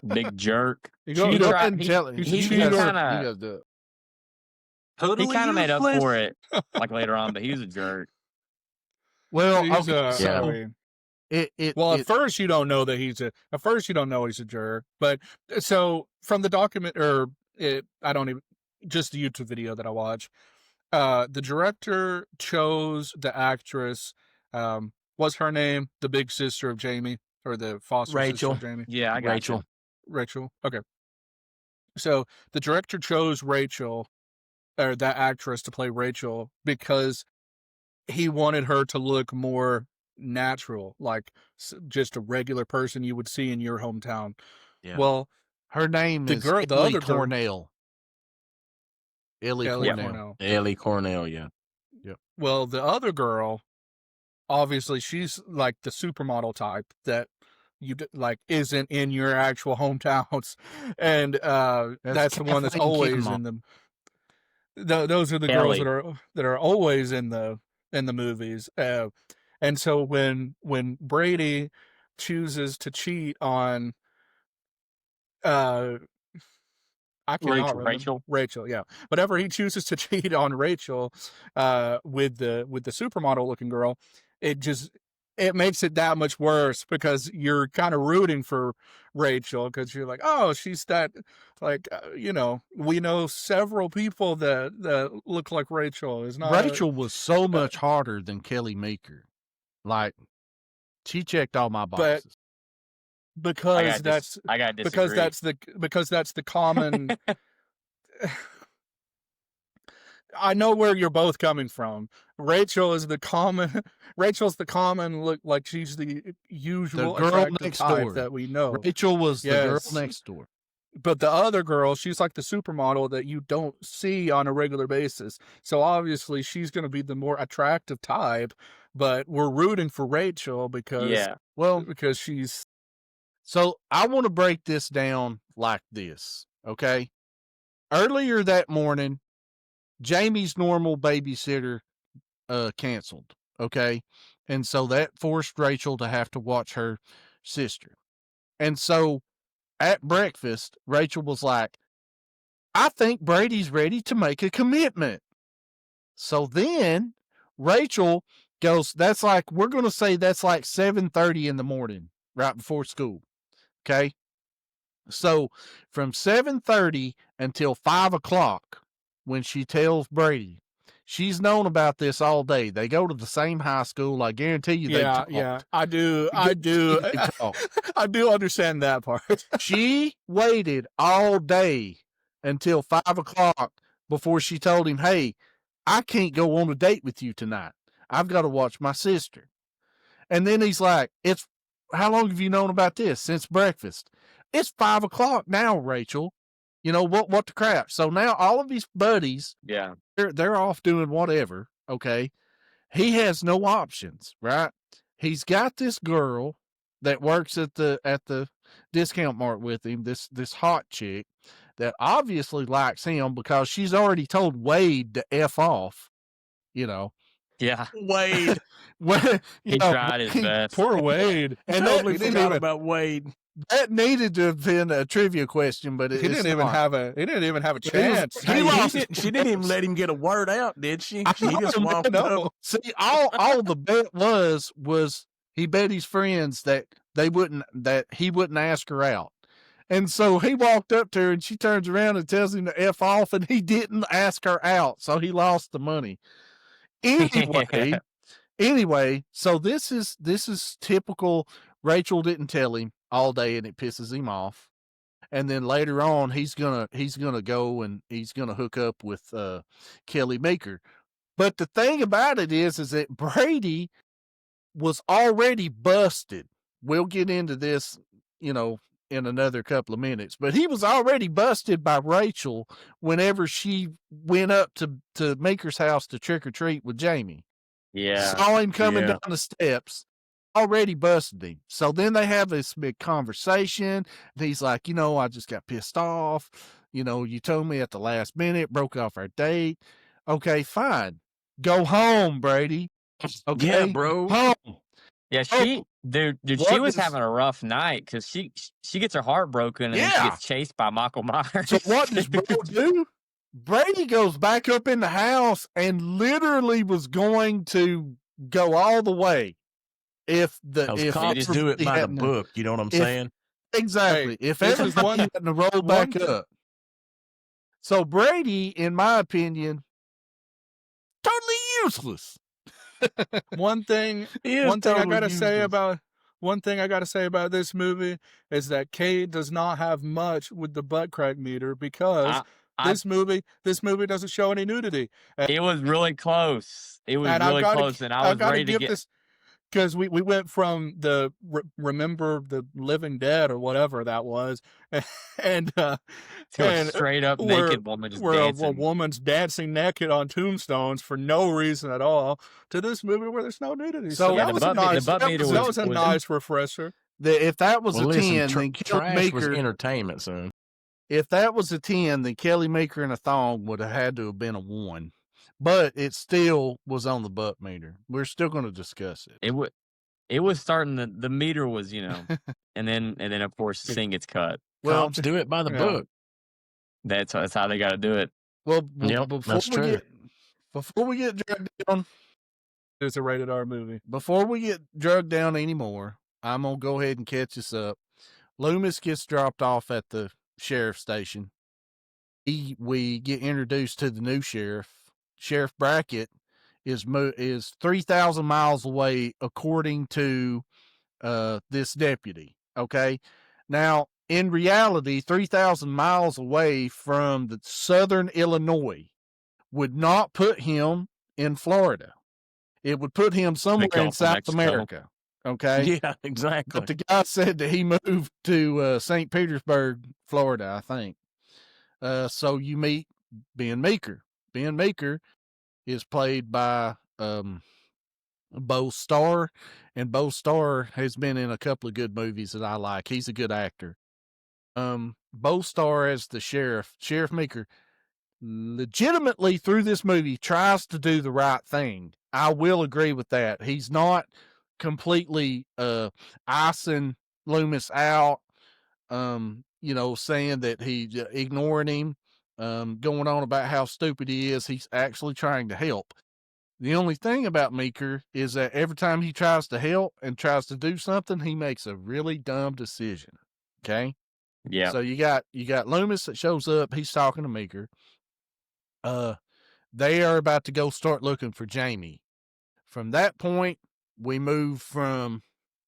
Speaker 7: Big jerk.
Speaker 6: You go,
Speaker 7: He
Speaker 6: go
Speaker 7: tried-
Speaker 6: ahead and
Speaker 7: he-
Speaker 6: tell it.
Speaker 7: he
Speaker 6: You
Speaker 7: kinda-
Speaker 6: guys do it.
Speaker 3: Totally
Speaker 7: He kind of made up
Speaker 3: useless.
Speaker 7: for it, like later on, but he was a jerk.
Speaker 8: Well,
Speaker 6: He's,
Speaker 8: okay,
Speaker 6: I
Speaker 8: so
Speaker 6: mean,
Speaker 8: it
Speaker 6: first you don't know that he's a. At first you don't know he's a jerk, but so from the document I don't even just the YouTube video that I watched. The director chose the actress. What's her name? The big sister of Jamie, or the foster
Speaker 4: Rachel.
Speaker 6: sister of Jamie?
Speaker 7: Yeah, I got
Speaker 4: Rachel.
Speaker 6: Rachel. Okay. So the director chose Rachel, or that actress, to play Rachel because he wanted her to look more natural, like just a regular person you would see in your hometown.
Speaker 4: Yeah.
Speaker 6: Well,
Speaker 8: her name
Speaker 6: the
Speaker 8: is
Speaker 6: girl- the
Speaker 8: Ellie
Speaker 6: other girl-
Speaker 8: Cornell. Ellie
Speaker 6: Ellie
Speaker 8: Cornell.
Speaker 6: Cornell.
Speaker 4: Ellie Cornell, yeah.
Speaker 6: Well, the other girl, obviously, she's like the supermodel type that like isn't in your actual hometowns, and that's the one that's
Speaker 8: Kathleen
Speaker 6: always
Speaker 8: Kidmore.
Speaker 6: in them. Those are the
Speaker 7: Ellie.
Speaker 6: girls that are always in the movies, and so when Brady chooses to cheat on, I cannot remember. Rachel, yeah. Whenever he chooses to cheat on Rachel, with the supermodel looking girl, it just it makes it that much worse because you're kind of rooting for Rachel because you're like, oh, she's that, like, we know several people that look like Rachel. Is not
Speaker 8: Rachel was so much harder than Kelly Meeker. Like, she checked all my boxes.
Speaker 6: Because
Speaker 7: I gotta disagree.
Speaker 6: because that's the common. I know where you're both coming from. Rachel's the common look, like she's the usual
Speaker 8: The girl
Speaker 6: attractive
Speaker 8: next
Speaker 6: type
Speaker 8: door.
Speaker 6: that we know.
Speaker 8: Rachel was the girl
Speaker 6: Yes.
Speaker 8: next door.
Speaker 6: But the other girl, she's like the supermodel that you don't see on a regular basis. So obviously she's going to be the more attractive type, but we're rooting for Rachel because because she's.
Speaker 8: So I want to break this down like this, okay? Earlier that morning, Jamie's normal babysitter canceled, okay? And so that forced Rachel to have to watch her sister. And so at breakfast, Rachel was like, I think Brady's ready to make a commitment. So then Rachel goes, we're going to say that's like 7:30 in the morning, right before school. Okay. So from 7:30 until 5:00, when she tells Brady, she's known about this all day. They go to the same high school. I guarantee you they talked.
Speaker 6: Yeah, I do I do understand that part.
Speaker 8: She waited all day until 5:00 before she told him, hey, I can't go on a date with you tonight. I've got to watch my sister. And then he's like, how long have you known about this? Since breakfast. It's 5:00 now, Rachel. You know, what the crap? So now all of his buddies, they're off doing whatever, okay? He has no options, right? He's got this girl that works at the discount mart with him, this hot chick that obviously likes him because she's already told Wade to F off, you know.
Speaker 7: Yeah.
Speaker 4: Wade.
Speaker 7: He tried his best.
Speaker 6: Poor Wade.
Speaker 4: And totally forgot about Wade.
Speaker 8: That needed to have been a trivia question, but
Speaker 6: he didn't even have a chance.
Speaker 4: She didn't even let him get a word out, did she? He just walked up.
Speaker 8: See, all the bet was he bet his friends that he wouldn't ask her out. And so he walked up to her and she turns around and tells him to F off, and he didn't ask her out, so he lost the money. Anyway, so this is typical. Rachel didn't tell him all day, and it pisses him off. And then later on, he's gonna go and he's gonna hook up with Kelly Meeker. But the thing about it is that Brady was already busted. We'll get into this, in another couple of minutes. But he was already busted by Rachel whenever she went up to Meeker's house to trick or treat with Jamie.
Speaker 7: Yeah.
Speaker 8: Saw him coming down the steps. Already busted him. So then they have this big conversation. And he's like, I just got pissed off. You told me at the last minute, broke off our date. Okay, fine. Go home, Brady. Okay,
Speaker 4: yeah, bro.
Speaker 8: Home.
Speaker 7: Yeah, she was having a rough night because she gets her heart broken and then she gets chased by Michael Myers.
Speaker 8: So what does Brady do? Brady goes back up in the house and literally was going to go all the way. If
Speaker 4: cops do it by the book, you know what I'm saying?
Speaker 8: Exactly. If everybody hadn't to roll back up. So Brady, in my opinion, totally useless.
Speaker 6: One thing I gotta say about this movie is that Cade does not have much with the butt crack meter because this movie doesn't show any nudity.
Speaker 7: It was really close. It was really close, and I was ready to get
Speaker 6: this. Because we went from the Remember the Living Dead or whatever that was, and
Speaker 7: to a straight up naked woman just dancing.
Speaker 6: A woman's dancing naked on tombstones for no reason at all, to this movie where there's no nudity. So that was a nice refresher.
Speaker 8: If that was a 10, then
Speaker 4: Kelly Meeker was entertainment, son.
Speaker 8: If that was a 10, then Kelly Meeker in a thong would have had to have been a 1. But it still was on the butt meter. We're still going to discuss it.
Speaker 7: It was starting the meter was, and then of course the thing gets cut.
Speaker 4: Well, cops do it by the book.
Speaker 7: That's how they got to do it.
Speaker 8: Well, before we get dragged down
Speaker 6: It's a rated R movie.
Speaker 8: Before we get drugged down anymore, I'm going to go ahead and catch us up. Loomis gets dropped off at the sheriff's station. We get introduced to the new sheriff. Sheriff Brackett is 3,000 miles away, according to this deputy. Okay. Now, in reality, 3,000 miles away from the southern Illinois would not put him in Florida. It would put him somewhere in South America. Okay.
Speaker 4: Yeah, exactly.
Speaker 8: But the guy said that he moved to St. Petersburg, Florida, I think. So you meet Ben Meeker. Ben Meeker is played by Bo Starr, and Bo Starr has been in a couple of good movies that I like. He's a good actor. Bo Starr as the sheriff, Sheriff Meeker, legitimately through this movie tries to do the right thing. I will agree with that. He's not completely icing Loomis out, saying that he's ignoring him, going on about how stupid he is. He's actually trying to help. The only thing about Meeker is that every time he tries to help and tries to do something, he makes a really dumb decision. Okay.
Speaker 7: Yeah.
Speaker 8: So you got Loomis that shows up. He's talking to Meeker. They are about to go start looking for Jamie. From that point, we move from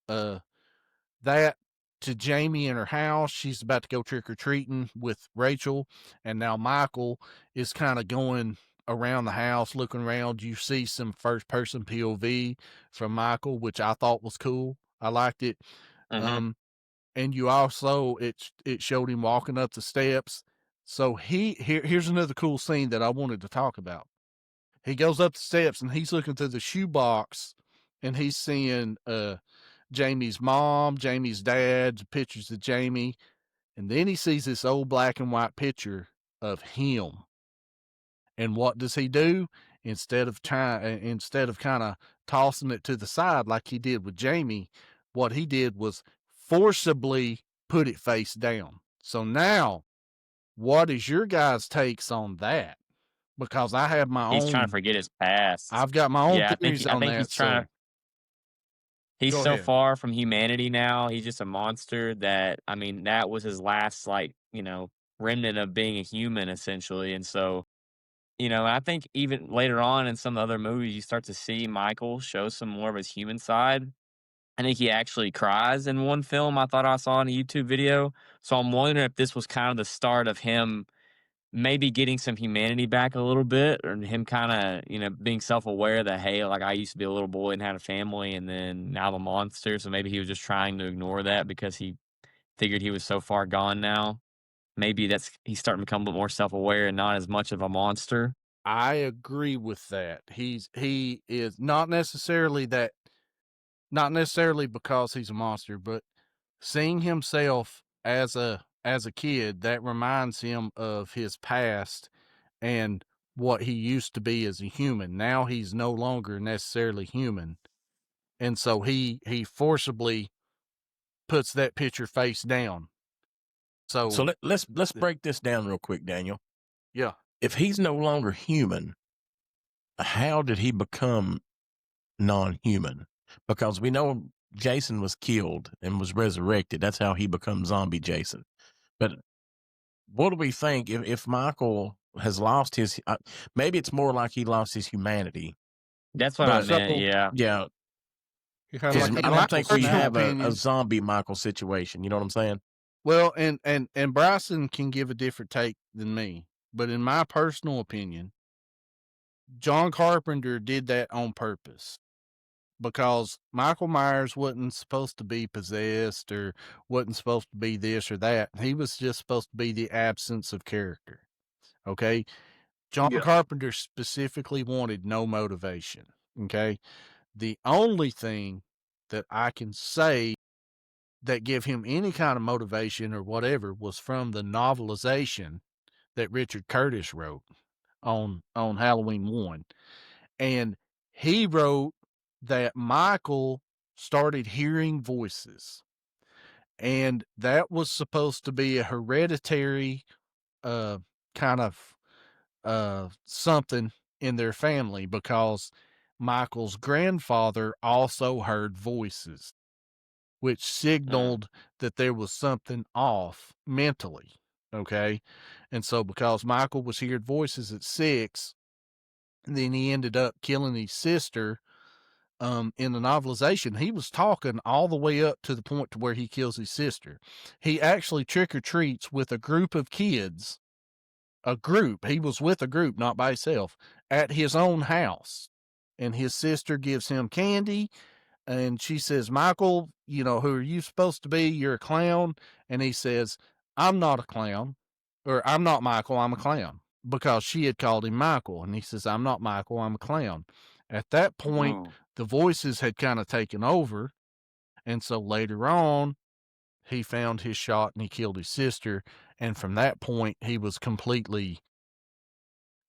Speaker 8: that to Jamie in her house. She's about to go trick-or-treating with Rachel, and now Michael is kind of going around the house looking around. You see some first-person POV from Michael, which I thought was cool. I liked it.
Speaker 7: Mhm.
Speaker 8: And you also, it showed him walking up the steps. So here's another cool scene that I wanted to talk about. He goes up the steps and he's looking through the shoebox and he's seeing Jamie's mom, Jamie's dad, pictures of Jamie. And then he sees this old black and white picture of him. And what does he do? Instead of kind of tossing it to the side like he did with Jamie, what he did was forcibly put it face down. So now, what is your guys' takes on that? Because I have my
Speaker 7: He's
Speaker 8: own.
Speaker 7: trying to forget his past.
Speaker 8: I've got my own
Speaker 7: Yeah,
Speaker 8: theories
Speaker 7: I
Speaker 8: on
Speaker 7: think
Speaker 8: that.
Speaker 7: he's trying to. He's
Speaker 8: Go
Speaker 7: so
Speaker 8: ahead.
Speaker 7: far from humanity now. He's just a monster that, I mean, that was his last, remnant of being a human, essentially. And so, I think even later on in some other movies, you start to see Michael show some more of his human side. I think he actually cries in one film I thought I saw in a YouTube video. So I'm wondering if this was kind of the start of him maybe getting some humanity back a little bit, or him kind of, being self-aware that, hey, like, I used to be a little boy and had a family, and then now I'm a monster. So maybe he was just trying to ignore that because he figured he was so far gone now. Maybe he's starting to become a little more self-aware and not as much of a monster.
Speaker 8: I agree with that. He is not necessarily because he's a monster, but seeing himself as a kid, that reminds him of his past and what he used to be as a human. Now he's no longer necessarily human. And so he forcibly puts that picture face down.
Speaker 4: So let's break this down real quick, Daniel.
Speaker 8: Yeah.
Speaker 4: If he's no longer human, how did he become non-human? Because we know Jason was killed and was resurrected. That's how he becomes zombie Jason. But what do we think if Michael has lost his? Maybe it's more like he lost his humanity.
Speaker 7: That's what I meant. Yeah.
Speaker 4: Yeah.
Speaker 6: Kind of like
Speaker 4: I don't think we have a
Speaker 8: opinion.
Speaker 4: zombie Michael situation. You know what I'm saying?
Speaker 8: Well, and Bryson can give a different take than me, but in my personal opinion, John Carpenter did that on purpose, because Michael Myers wasn't supposed to be possessed or wasn't supposed to be this or that. He was just supposed to be the absence of character. Okay. John Carpenter specifically wanted no motivation. Okay. The only thing that I can say that give him any kind of motivation or whatever was from the novelization that Richard Curtis wrote on Halloween 1. And he wrote that Michael started hearing voices, and that was supposed to be a hereditary kind of something in their family, because Michael's grandfather also heard voices, which signaled that there was something off mentally. Okay. And so because Michael was hearing voices at 6, and then he ended up killing his sister, in the novelization, he was talking all the way up to the point to where he kills his sister. He actually trick or treats with a group of kids, he was with a group, not by himself, at his own house. And his sister gives him candy, and she says, Michael, who are you supposed to be? You're a clown. And he says, I'm not a clown, or I'm not Michael, I'm a clown, because she had called him Michael. And he says, I'm not Michael, I'm a clown. At that point, the voices had kind of taken over. And so later on, he found his shot and he killed his sister. And from that point, he was completely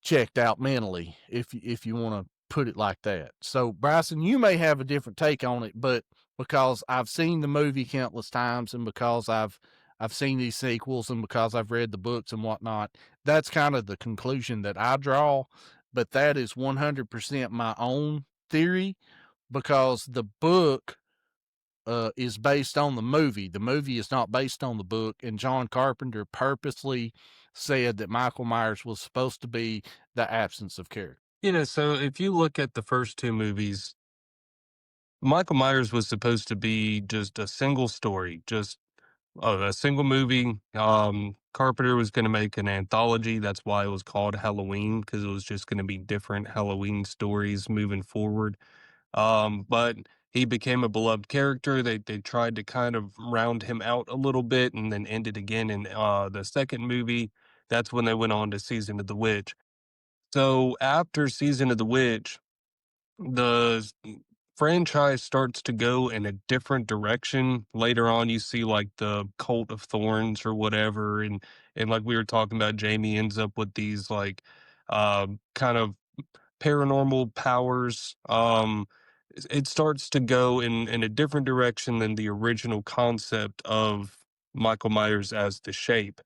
Speaker 8: checked out mentally, if you want to put it like that. So, Bryson, you may have a different take on it, but because I've seen the movie countless times, and because I've seen these sequels, and because I've read the books and whatnot, that's kind of the conclusion that I draw. But that is 100% my own theory, because the book is based on the movie. The movie is not based on the book, and John Carpenter purposely said that Michael Myers was supposed to be the absence of character.
Speaker 3: So if you look at the first 2 movies, Michael Myers was supposed to be just a single story, just a single movie. Carpenter was going to make an anthology. That's why it was called Halloween, because it was just going to be different Halloween stories moving forward. But he became a beloved character. They tried to kind of round him out a little bit, and then ended again in the second movie. That's when they went on to Season of the Witch. So after Season of the Witch, the franchise starts to go in a different direction. Later on, you see like the Cult of Thorns or whatever, and like we were talking about, Jamie ends up with these like kind of paranormal powers. It starts to go in a different direction than the original concept of Michael Myers as the Shape.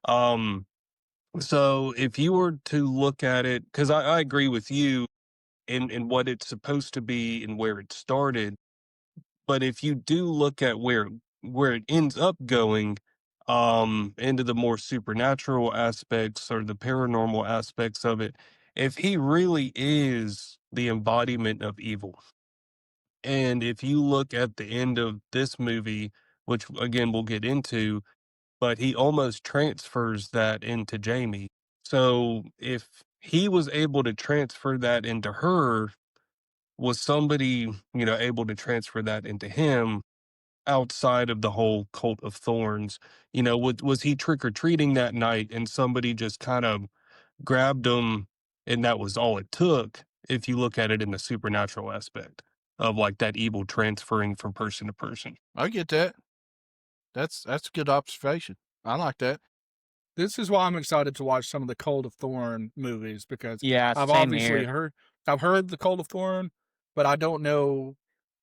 Speaker 3: Um, so if you were to look at it, because I agree with you in what it's supposed to be and where it started, but if you do look at where it ends up going, into the more supernatural aspects or the paranormal aspects of it, if he really is the embodiment of evil, and if you look at the end of this movie, which again we'll get into, but he almost transfers that into Jamie. So if he was able to transfer that into her, was somebody, able to transfer that into him outside of the whole Cult of Thorns? Was he trick or treating that night and somebody just kind of grabbed him, and that was all it took, if you look at it in the supernatural aspect of like that evil transferring from person to person?
Speaker 8: I get that. That's a good observation. I like that.
Speaker 6: This is why I'm excited to watch some of the Cold of Thorn movies, because
Speaker 7: Yeah,
Speaker 6: I've
Speaker 7: same
Speaker 6: obviously
Speaker 7: here.
Speaker 6: heard the Cold of Thorn, but I don't know,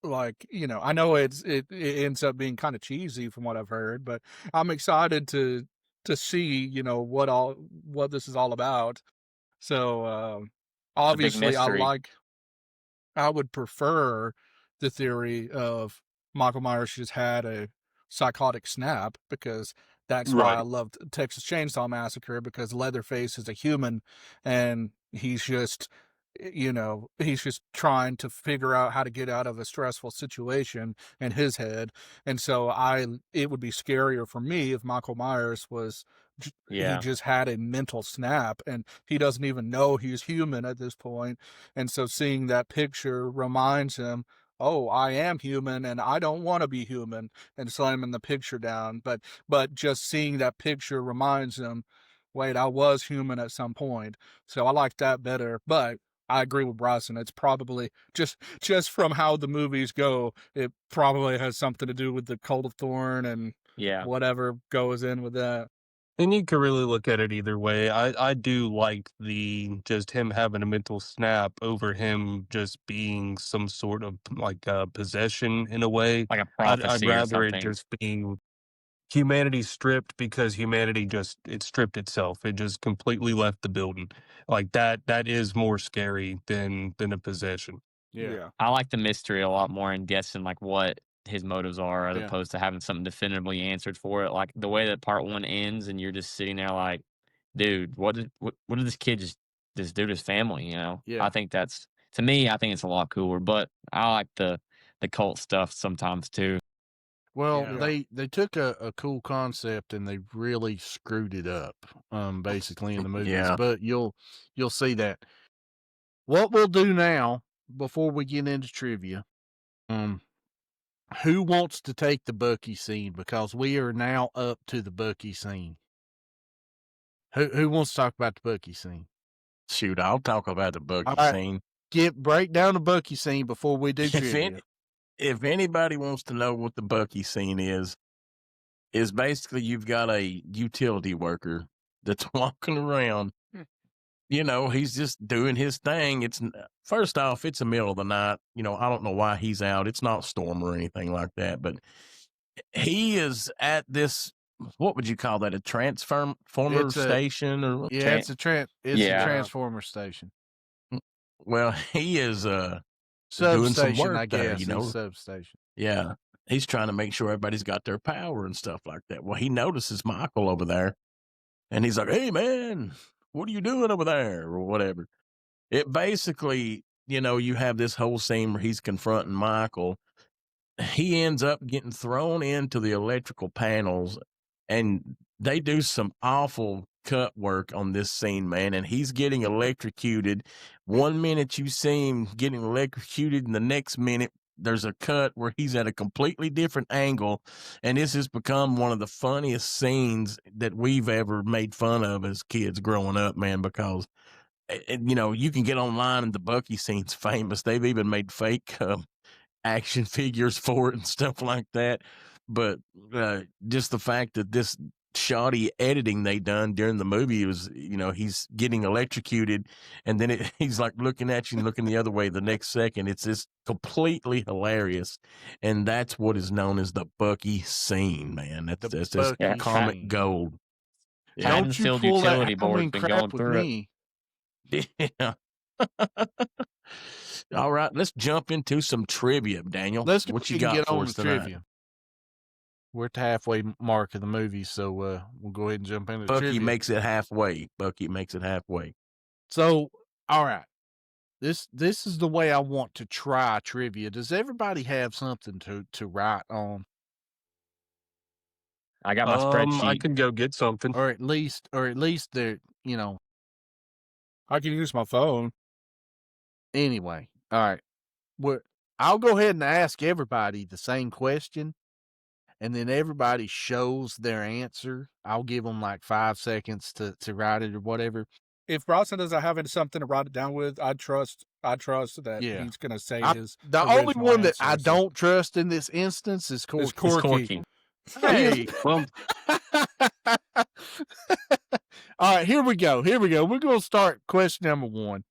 Speaker 6: like, I know it ends up being kind of cheesy from what I've heard, but I'm excited to see, what this is all about. So,
Speaker 7: It's a big
Speaker 6: obviously
Speaker 7: mystery.
Speaker 6: I would prefer the theory of Michael Myers just had a psychotic snap, because that's why I
Speaker 3: Right.
Speaker 6: loved Texas Chainsaw Massacre, because Leatherface is a human, and he's just trying to figure out how to get out of a stressful situation in his head. And so it would be scarier for me if Michael Myers he
Speaker 7: Yeah.
Speaker 6: just had a mental snap and he doesn't even know he's human at this point. And so seeing that picture reminds him, oh, I am human and I don't want to be human, and slamming the picture down. But just seeing that picture reminds him, wait, I was human at some point. So I like that better. But I agree with Bryson. It's probably just from how the movies go, it probably has something to do with the Cult of Thorn and
Speaker 7: Yeah.
Speaker 6: whatever goes in with that.
Speaker 3: And you could really look at it either way. I do like the just him having a mental snap over him just being some sort of like possession in a way.
Speaker 7: Like a
Speaker 3: I'd
Speaker 7: prophecy or
Speaker 3: rather it
Speaker 7: something.
Speaker 3: just being humanity stripped, because humanity just it stripped itself. It just completely left the building. Like that is more scary than a possession.
Speaker 6: Yeah.
Speaker 7: I like the mystery a lot more and guessing like what his motives are as
Speaker 8: Yeah.
Speaker 7: opposed to having something definitively answered for it. Like the way that part one ends and you're just sitting there like, dude, what did this kid just do to his family, you know?
Speaker 8: Yeah.
Speaker 7: I think that's to me, I think it's a lot cooler. But I like the cult stuff sometimes too.
Speaker 8: Well,
Speaker 6: Yeah.
Speaker 8: they took a cool concept and they really screwed it up, basically in the movies.
Speaker 4: Yeah.
Speaker 8: But you'll see that. What we'll do now, before we get into trivia, who wants to take the Bucky scene? Because we are now up to the Bucky scene. Who wants to talk about the Bucky scene?
Speaker 4: Shoot, I'll talk about the Bucky
Speaker 8: All right.
Speaker 4: scene.
Speaker 8: Break down the Bucky scene before we do trivia.
Speaker 4: If anybody wants to know what the Bucky scene is basically you've got a utility worker that's walking around. You know, he's just doing his thing. It's first off, it's the middle of the night. You know, I don't know why he's out. It's not storm or anything like that, but he is at this. What would you call that? A transformer station, or
Speaker 8: yeah, it's a transformer station.
Speaker 4: Well, he is doing some work
Speaker 8: I guess.
Speaker 4: there, you know,
Speaker 8: substation.
Speaker 4: Yeah, he's trying to make sure everybody's got their power and stuff like that. Well, he notices Michael over there, and he's like, "Hey, man, what are you doing over there?" or whatever. It basically, you know, you have this whole scene where he's confronting Michael. He ends up getting thrown into the electrical panels, and they do some awful cut work on this scene, man. And he's getting electrocuted. 1 minute you see him getting electrocuted, and the next minute there's a cut where he's at a completely different angle. And this has become one of the funniest scenes that we've ever made fun of as kids growing up, man, because you know, you can get online and the Bucky scene's famous. They've even made fake action figures for it and stuff like that. But just the fact that this shoddy editing they done during the movie was, you know, he's getting electrocuted and then he's like looking at you and looking the other way the next second. It's just completely hilarious. And that's what is known as the Bucky scene, man. That's just comic gold.
Speaker 7: Don't you pull utility board's been going through
Speaker 8: me.
Speaker 4: Yeah. All right, let's jump into some trivia, Daniel.
Speaker 8: Let's
Speaker 4: what you got
Speaker 8: get
Speaker 4: for
Speaker 8: on
Speaker 4: us
Speaker 8: the
Speaker 4: tonight?
Speaker 8: Trivia. We're at the halfway mark of the movie, so we'll go ahead and jump into
Speaker 4: Bucky
Speaker 8: trivia.
Speaker 4: makes it halfway. Bucky makes it halfway.
Speaker 8: So, all right, this is the way I want to try trivia. Does everybody have something to write on?
Speaker 7: I got my spreadsheet.
Speaker 3: I can go get something,
Speaker 8: or at least they're, you know.
Speaker 6: I can use my phone.
Speaker 8: Anyway, all right. I'll go ahead and ask everybody the same question, and then everybody shows their answer. I'll give them like 5 seconds to write it or whatever.
Speaker 6: If Bronson doesn't have something to write it down with, I trust that he's going to say his.
Speaker 8: The only one that I don't trust in this instance is Corky.
Speaker 7: Corky.
Speaker 8: Hey,
Speaker 3: well.
Speaker 8: All right, here we go. We're going to start question number 1.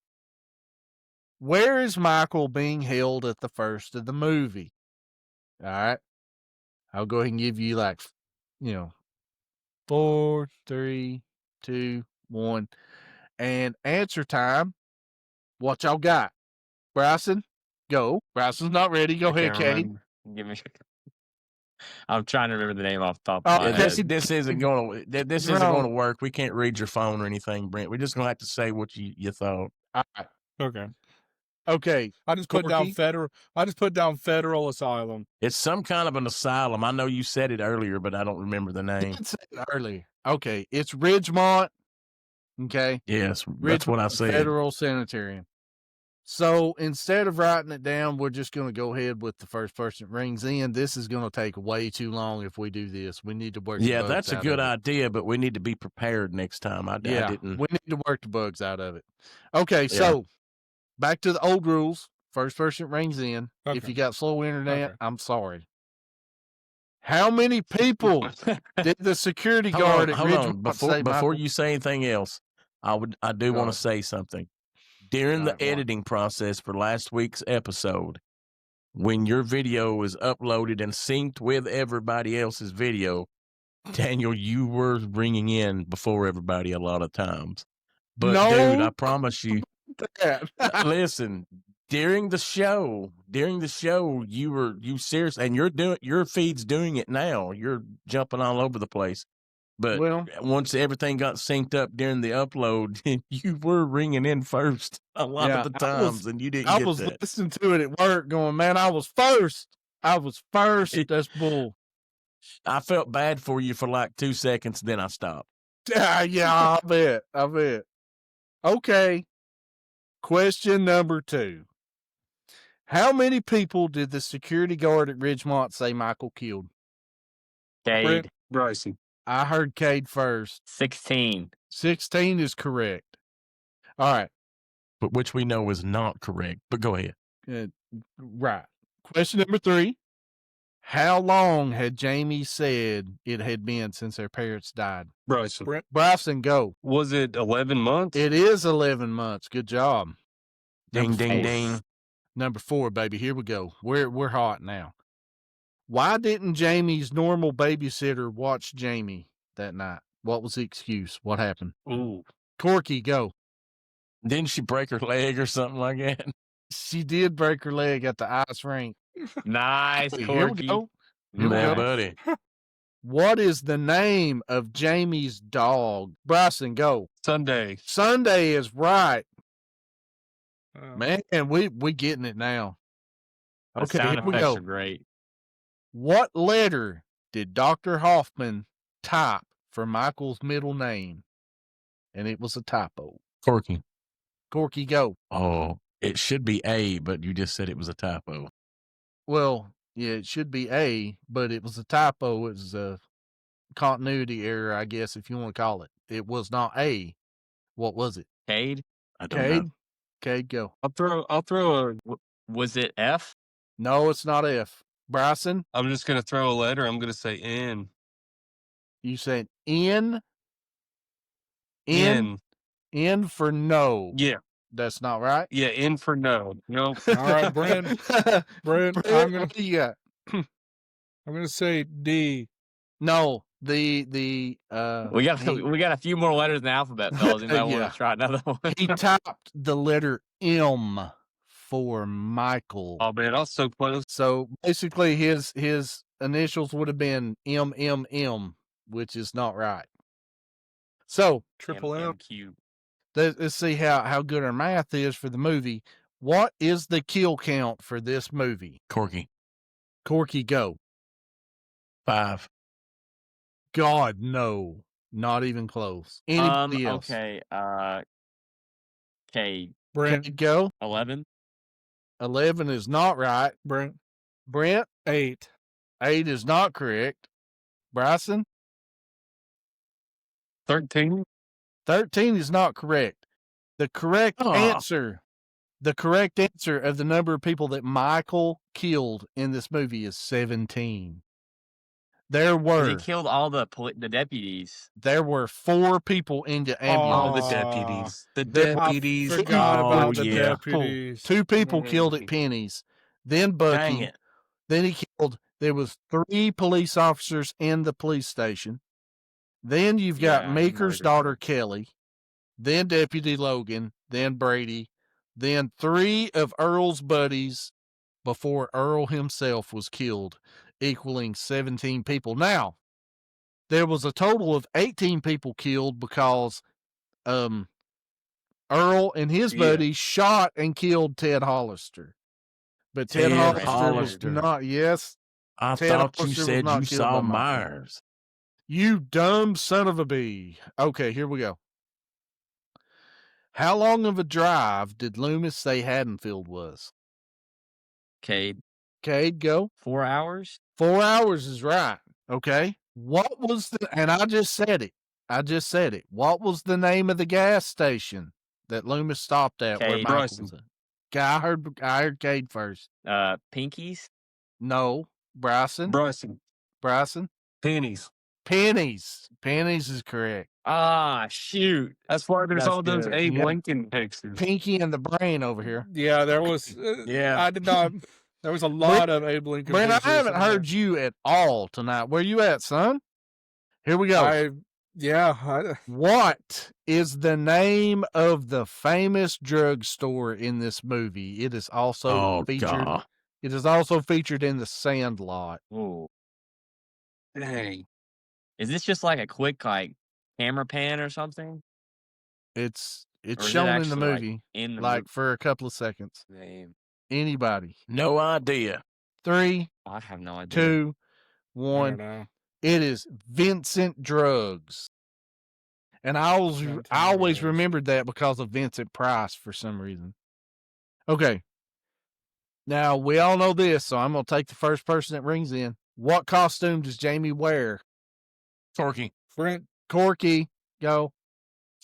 Speaker 8: Where is Michael being held at the first of the movie? All right. I'll go ahead and give you 4, 3, 2, 1. And answer time. What y'all got? Bryson, go. Bryson's not ready. Go ahead, Kate.
Speaker 7: Give me. I'm trying to remember the name off the top of my head.
Speaker 4: This isn't going to work. We can't read your phone or anything, Brent. We're just going to have to say what you thought.
Speaker 8: All right.
Speaker 6: Okay. I just put down federal asylum.
Speaker 4: It's some kind of an asylum. I know you said it earlier, but I don't remember the name.
Speaker 8: I said it earlier. Okay. It's Ridgemont. Okay.
Speaker 4: Yes. That's what I said.
Speaker 8: Federal Sanitarium. So instead of writing it down, we're just going to go ahead with the first person that rings in. This is going to take way too long if we do this. We need to work.
Speaker 4: Yeah, that's a good idea, but we need to be prepared next time. I didn't.
Speaker 8: We need to work the bugs out of it. Okay, so back to the old rules. First person that rings in. Okay. If you got slow internet, I'm sorry. How many people did the security guard at Ridgemont say?
Speaker 4: Before you say anything else, I do want to say something. During the editing process for last week's episode, when your video was uploaded and synced with everybody else's video, Daniel, you were ringing in before everybody a lot of times. But, dude, I promise you, listen, during the show, you serious, and your feed's doing it now. You're jumping all over the place. But once everything got synced up during the upload, you were ringing in first a lot of the times, and you didn't get that.
Speaker 8: I was listening to it at work going, man, I was first. That's bull.
Speaker 4: I felt bad for you for like 2 seconds, then I stopped.
Speaker 8: Yeah, I bet. Okay. Question number 2. How many people did the security guard at Ridgemont say Michael killed?
Speaker 7: Cade.
Speaker 3: Bryson.
Speaker 8: I heard Cade first.
Speaker 7: 16.
Speaker 8: 16 is correct. All right.
Speaker 4: But which we know is not correct. But go ahead.
Speaker 8: Right. Question number 3. How long had Jamie said it had been since their parents died? Bryson, go.
Speaker 3: Was it 11 months?
Speaker 8: It is 11 months. Good job.
Speaker 4: Ding, ding, ding.
Speaker 8: Number 4, baby. Here we go. We're hot now. Why didn't Jamie's normal babysitter watch Jamie that night? What was the excuse? What happened?
Speaker 3: Ooh.
Speaker 8: Corky, go.
Speaker 4: Didn't she break her leg or something like that?
Speaker 8: She did break her leg at the ice rink.
Speaker 7: Nice, Corky.
Speaker 8: Here we go.
Speaker 4: Buddy.
Speaker 8: What is the name of Jamie's dog? Bryson, go.
Speaker 3: Sunday.
Speaker 8: Sunday is right. Man, we getting it now.
Speaker 7: Okay,
Speaker 8: here we go.
Speaker 7: Are great.
Speaker 8: What letter did Dr. Hoffman type for Michael's middle name? And it was a typo.
Speaker 4: Corky,
Speaker 8: go.
Speaker 4: Oh, it should be A, but you just said it was a typo.
Speaker 8: Well, yeah, it should be A, but it was a typo. It was a continuity error, I guess, if you want to call it. It was not A. What was it?
Speaker 7: Cade?
Speaker 4: I don't know.
Speaker 8: Cade, go.
Speaker 3: I'll throw a.
Speaker 7: Was it F?
Speaker 8: No, it's not F. Bryson?
Speaker 3: I'm just going to throw a letter. I'm going to say N.
Speaker 8: You said N?
Speaker 3: N.
Speaker 8: N for no.
Speaker 3: Yeah.
Speaker 8: That's not right?
Speaker 3: Yeah, N for no. Nope.
Speaker 6: All right, Brent. Brent, I'm gonna.
Speaker 8: What do you got?
Speaker 6: I'm gonna say D.
Speaker 8: No, the
Speaker 7: we got a few more letters in the alphabet, fellas. You might want to try another one.
Speaker 8: He typed the letter M for Michael.
Speaker 3: Oh man, I was so close.
Speaker 8: So basically, his initials would have been MMM, which is not right. So
Speaker 6: Triple M.
Speaker 8: Let's see how good our math is for the movie. What is the kill count for this movie?
Speaker 4: Corky,
Speaker 8: go.
Speaker 4: 5.
Speaker 8: God, no. Not even close. Anybody else?
Speaker 7: Okay. Cade.
Speaker 8: Brent, go.
Speaker 7: 11.
Speaker 8: 11 is not right.
Speaker 6: Brent.
Speaker 8: 8. 8 is not correct. Bryson?
Speaker 3: 13.
Speaker 8: 13 is not correct. The correct answer of the number of people that Michael killed in this movie is 17.
Speaker 7: He killed all the deputies.
Speaker 8: There were 4 people in the ambulance.
Speaker 3: Oh, the deputies. The deputies.
Speaker 6: I forgot about the deputies.
Speaker 8: 2 people killed at Penny's. Then Bucky.
Speaker 4: Dang it.
Speaker 8: Then he killed. There was 3 police officers in the police station. Then you've got Meeker's daughter, Kelly. Then Deputy Logan. Then Brady. Then 3 of Earl's buddies before Earl himself was killed, equaling 17 people. Now, there was a total of 18 people killed because Earl and his buddies shot and killed Ted Hollister. But Ted Hollister was not,
Speaker 4: I
Speaker 8: Ted
Speaker 4: thought you
Speaker 8: Hollister was
Speaker 4: said
Speaker 8: not
Speaker 4: you
Speaker 8: killed
Speaker 4: saw
Speaker 8: by
Speaker 4: Myers.
Speaker 8: You dumb son of a bee. Okay, here we go. How long of a drive did Loomis say Haddonfield was?
Speaker 7: Cade,
Speaker 8: go.
Speaker 7: 4 hours?
Speaker 8: 4 hours is right. Okay. What was and I just said it. What was the name of the gas station that Loomis stopped at where Michael was at? I heard Cade first.
Speaker 7: Pinkies?
Speaker 8: No. Bryson?
Speaker 3: Pennies.
Speaker 8: Pennies is correct.
Speaker 7: Ah, shoot.
Speaker 3: That's why there's all those Abe Lincoln pictures.
Speaker 8: Pinky and the brain over here.
Speaker 6: Yeah, there was. I did not. There was a lot of Abe Lincoln
Speaker 8: Brent,
Speaker 6: pictures.
Speaker 8: I haven't heard you at all tonight. Where you at, son? Here we go.
Speaker 6: Yeah.
Speaker 8: What is the name of the famous drugstore in this movie? It is also featured.
Speaker 4: God.
Speaker 8: It is also featured in The Sandlot.
Speaker 7: Ooh.
Speaker 3: Dang.
Speaker 7: Is this just like a quick camera pan or something?
Speaker 8: It's
Speaker 7: Or is it
Speaker 8: shown in the
Speaker 7: actually, like,
Speaker 8: movie,
Speaker 7: in the
Speaker 8: like for a couple of seconds.
Speaker 7: name?
Speaker 8: Anybody?
Speaker 4: No idea.
Speaker 8: 3,
Speaker 7: I have no idea.
Speaker 8: 2,
Speaker 6: I
Speaker 8: 1.
Speaker 6: don't know.
Speaker 8: It is Vincent Drugs. And I always remembered that because of Vincent Price for some reason. Okay. Now, we all know this, so I'm going to take the first person that rings in. What costume does Jamie wear?
Speaker 4: Corky.
Speaker 6: Brent,
Speaker 8: Corky, go.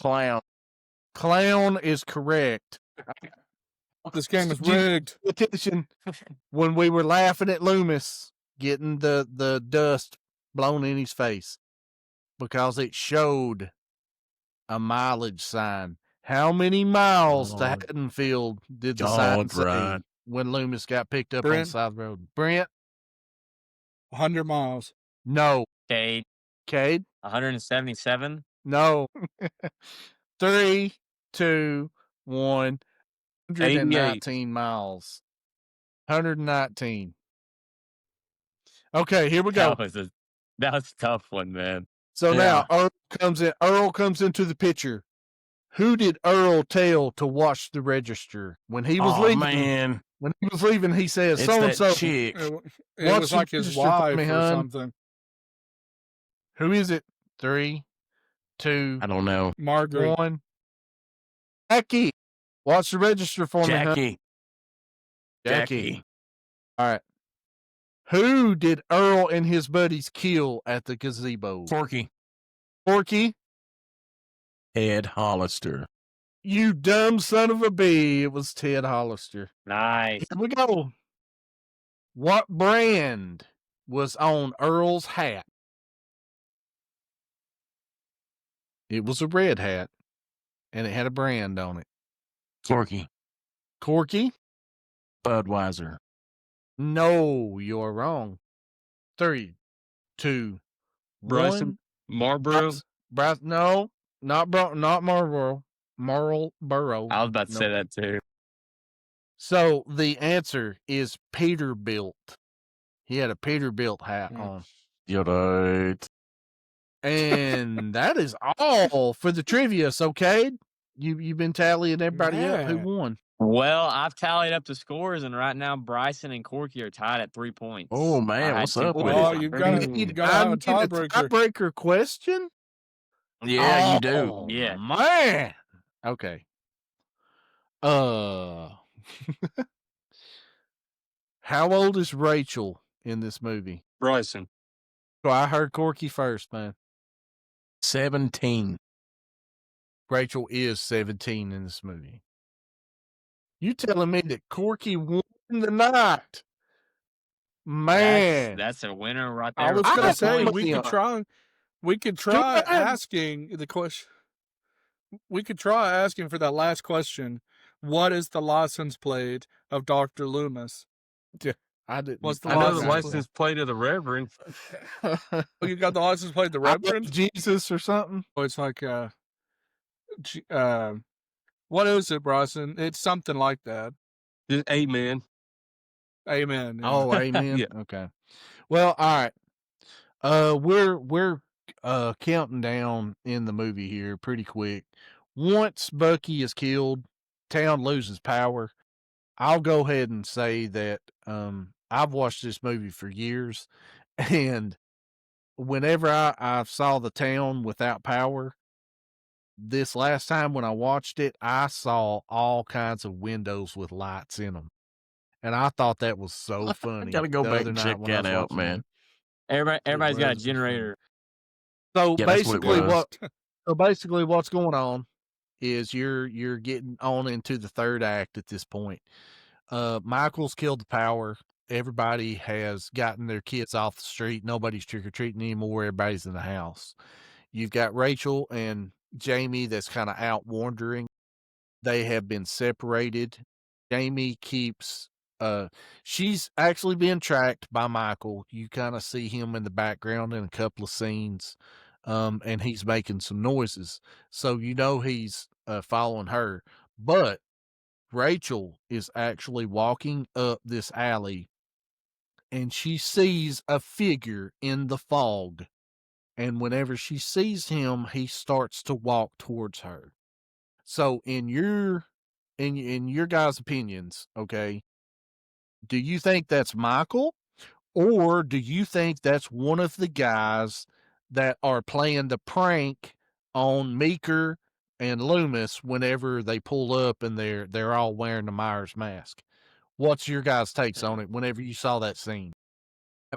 Speaker 4: Clown.
Speaker 8: Clown is correct.
Speaker 6: this game is
Speaker 8: Did you
Speaker 6: rigged.
Speaker 8: pay attention when we were laughing at Loomis getting the dust blown in his face because it showed a mileage sign. How many miles to Haddonfield did the sign say when Loomis got picked up on the side of the road? Brent?
Speaker 6: 100 miles.
Speaker 8: No.
Speaker 7: Cade. 177?
Speaker 8: No. 3, 2, 1. 119 miles. 119. Okay, here we go.
Speaker 7: That was a tough one, man.
Speaker 8: So now Earl comes into the picture. Who did Earl tell to watch the register when he was leaving?
Speaker 4: Man.
Speaker 8: When he was leaving, he says,
Speaker 4: It's
Speaker 8: "So and
Speaker 4: that
Speaker 8: so."
Speaker 4: chick.
Speaker 6: It was like his wife or something.
Speaker 8: Who is it? 3, 2.
Speaker 4: I don't know.
Speaker 6: Margaret.
Speaker 8: 1. Jackie, watch the register for me, huh? Jackie. All right. Who did Earl and his buddies kill at the gazebo? Corky.
Speaker 4: Ted Hollister.
Speaker 8: You dumb son of a bee. It was Ted Hollister.
Speaker 7: Nice.
Speaker 8: Here we go. What brand was on Earl's hat? It was a red hat, and it had a brand on it. Corky?
Speaker 4: Budweiser.
Speaker 8: No, you're wrong. 3, 2,
Speaker 3: Bryson?
Speaker 8: 1.
Speaker 3: Marlboro?
Speaker 8: No, not Marlboro. Marlboro.
Speaker 7: I was about to say that too.
Speaker 8: So the answer is Peterbilt. He had a Peterbilt hat on.
Speaker 4: You're right.
Speaker 8: And that is all for the trivia. So, Cade, you've been tallying everybody up. Who won?
Speaker 7: Well, I've tallied up the scores, and right now Bryson and Corky are tied at 3 points.
Speaker 4: Oh, man, what's up with
Speaker 6: Oh,
Speaker 4: it?
Speaker 6: you got to have a tiebreaker.
Speaker 8: Tiebreaker question?
Speaker 4: Yeah, you do.
Speaker 7: Yeah.
Speaker 8: Man. Okay. How old is Rachel in this movie?
Speaker 3: Bryson.
Speaker 8: So I heard Corky first, man.
Speaker 4: 17.
Speaker 8: Rachel is 17 in this movie. You telling me that Corky won the night? Man.
Speaker 7: That's a winner right there.
Speaker 6: I was going to say, we could try
Speaker 8: Go ahead.
Speaker 6: asking the question. We could try asking for that last question. What is the license plate of Dr. Loomis?
Speaker 8: I didn't.
Speaker 6: What's the
Speaker 3: I know the license plate of the Reverend.
Speaker 6: Oh, you got the license plate of the Reverend?
Speaker 8: Jesus or something?
Speaker 6: Oh, it's like, what is it, Bryson? It's something like that.
Speaker 3: Just amen.
Speaker 6: Amen. Yeah.
Speaker 8: Oh, amen.
Speaker 3: Yeah.
Speaker 8: Okay. Well, all right. We're counting down in the movie here pretty quick. Once Bucky is killed, town loses power. I'll go ahead and say that I've watched this movie for years, and whenever I saw the town without power, this last time when I watched it, I saw all kinds of windows with lights in them. And I thought that was so funny.
Speaker 4: I gotta go
Speaker 8: the
Speaker 4: back
Speaker 8: other
Speaker 4: and
Speaker 8: night
Speaker 4: check
Speaker 8: when I
Speaker 4: that
Speaker 8: was
Speaker 4: out,
Speaker 8: watching
Speaker 4: man.
Speaker 8: it.
Speaker 7: Everybody's got a
Speaker 8: was
Speaker 7: generator.
Speaker 8: So
Speaker 4: Yeah, that's what it
Speaker 8: basically what's going on is you're getting on into the third act at this point. Michael's killed the power. Everybody has gotten their kids off the street. Nobody's trick-or-treating anymore. Everybody's in the house. You've got Rachel and Jamie that's kind of out wandering. They have been separated. Jamie keeps she's actually being tracked by Michael. You kind of see him in the background in a couple of scenes. and he's making some noises. So he's following her. But Rachel is actually walking up this alley, and she sees a figure in the fog. And whenever she sees him, he starts to walk towards her. So in your guys' opinions, okay, do you think that's Michael, or do you think that's one of the guys that are playing the prank on Meeker and Loomis whenever they pull up and they're all wearing the Myers mask? What's your guys' takes on it whenever you saw that scene?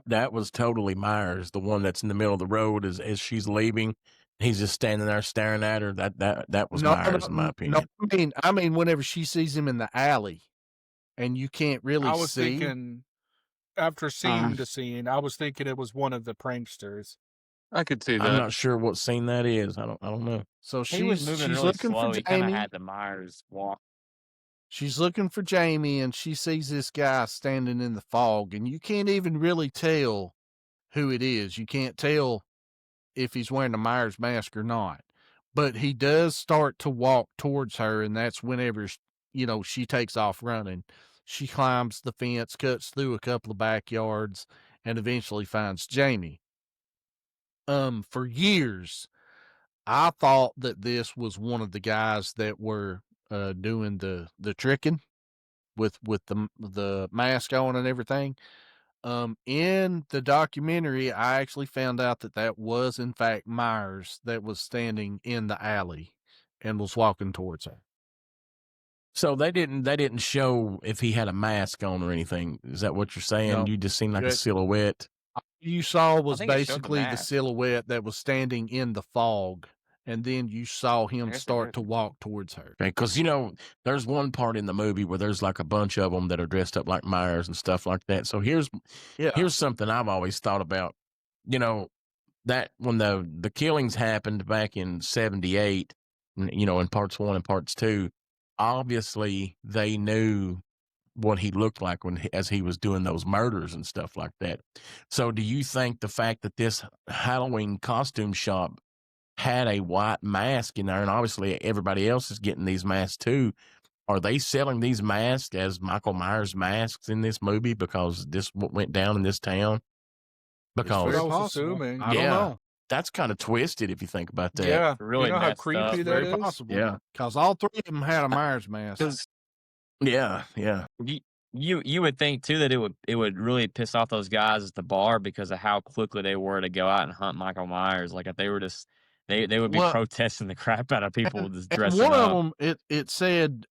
Speaker 4: That was totally Myers, the one that's in the middle of the road as she's leaving. He's just standing there staring at her. That was Myers, in my opinion.
Speaker 8: No, I mean, whenever she sees him in the alley, and you can't really
Speaker 6: I was
Speaker 8: see.
Speaker 6: thinking, after seeing the scene, I was thinking it was one of the pranksters.
Speaker 3: I could see that.
Speaker 4: I'm not sure what scene that is. I don't know.
Speaker 8: So
Speaker 7: He was moving
Speaker 8: she's
Speaker 7: really
Speaker 8: looking
Speaker 7: slow.
Speaker 8: for
Speaker 7: He kind of
Speaker 8: Jamie.
Speaker 7: had the Myers walk.
Speaker 8: She's looking for Jamie, and she sees this guy standing in the fog, and you can't even really tell who it is. You can't tell if he's wearing a Myers mask or not. But he does start to walk towards her, and that's whenever, she takes off running. She climbs the fence, cuts through a couple of backyards, and eventually finds Jamie. For years, I thought that this was one of the guys that were doing the tricking with the mask on and everything. In the documentary, I actually found out that was in fact Myers that was standing in the alley and was walking towards her.
Speaker 4: So they didn't show if he had a mask on or anything. Is that what you're saying?
Speaker 8: No.
Speaker 4: You just seemed like a silhouette.
Speaker 8: You saw was
Speaker 7: think it showed the
Speaker 8: basically the
Speaker 7: mask.
Speaker 8: silhouette that was standing in the fog, and then you saw him
Speaker 7: guess it
Speaker 8: start
Speaker 7: is.
Speaker 8: to walk towards her.
Speaker 4: Because there's one part in the movie where there's like a bunch of them that are dressed up like Myers and stuff like that. So here's something I've always thought about. That when the killings happened back in 78, in parts 1 and parts 2, obviously they knew what he looked like as he was doing those murders and stuff like that. So do you think the fact that this Halloween costume shop had a white mask in there, and obviously everybody else is getting these masks too, are they selling these masks as Michael Myers masks in this movie because this went down in this town? Because
Speaker 6: I was assuming.
Speaker 8: I don't know.
Speaker 4: That's kind of twisted if you think about that.
Speaker 6: Yeah,
Speaker 7: Really
Speaker 6: you know how
Speaker 7: messed
Speaker 6: creepy
Speaker 7: up.
Speaker 6: that
Speaker 8: Very
Speaker 6: is?
Speaker 8: possible.
Speaker 4: Yeah.
Speaker 8: Because all three of them had a Myers mask.
Speaker 4: Yeah.
Speaker 7: You would think too that it would really piss off those guys at the bar because of how quickly they were to go out and hunt Michael Myers. Like if they were just they would be protesting the crap out of people just dressing
Speaker 8: one
Speaker 7: up.
Speaker 8: of them, it said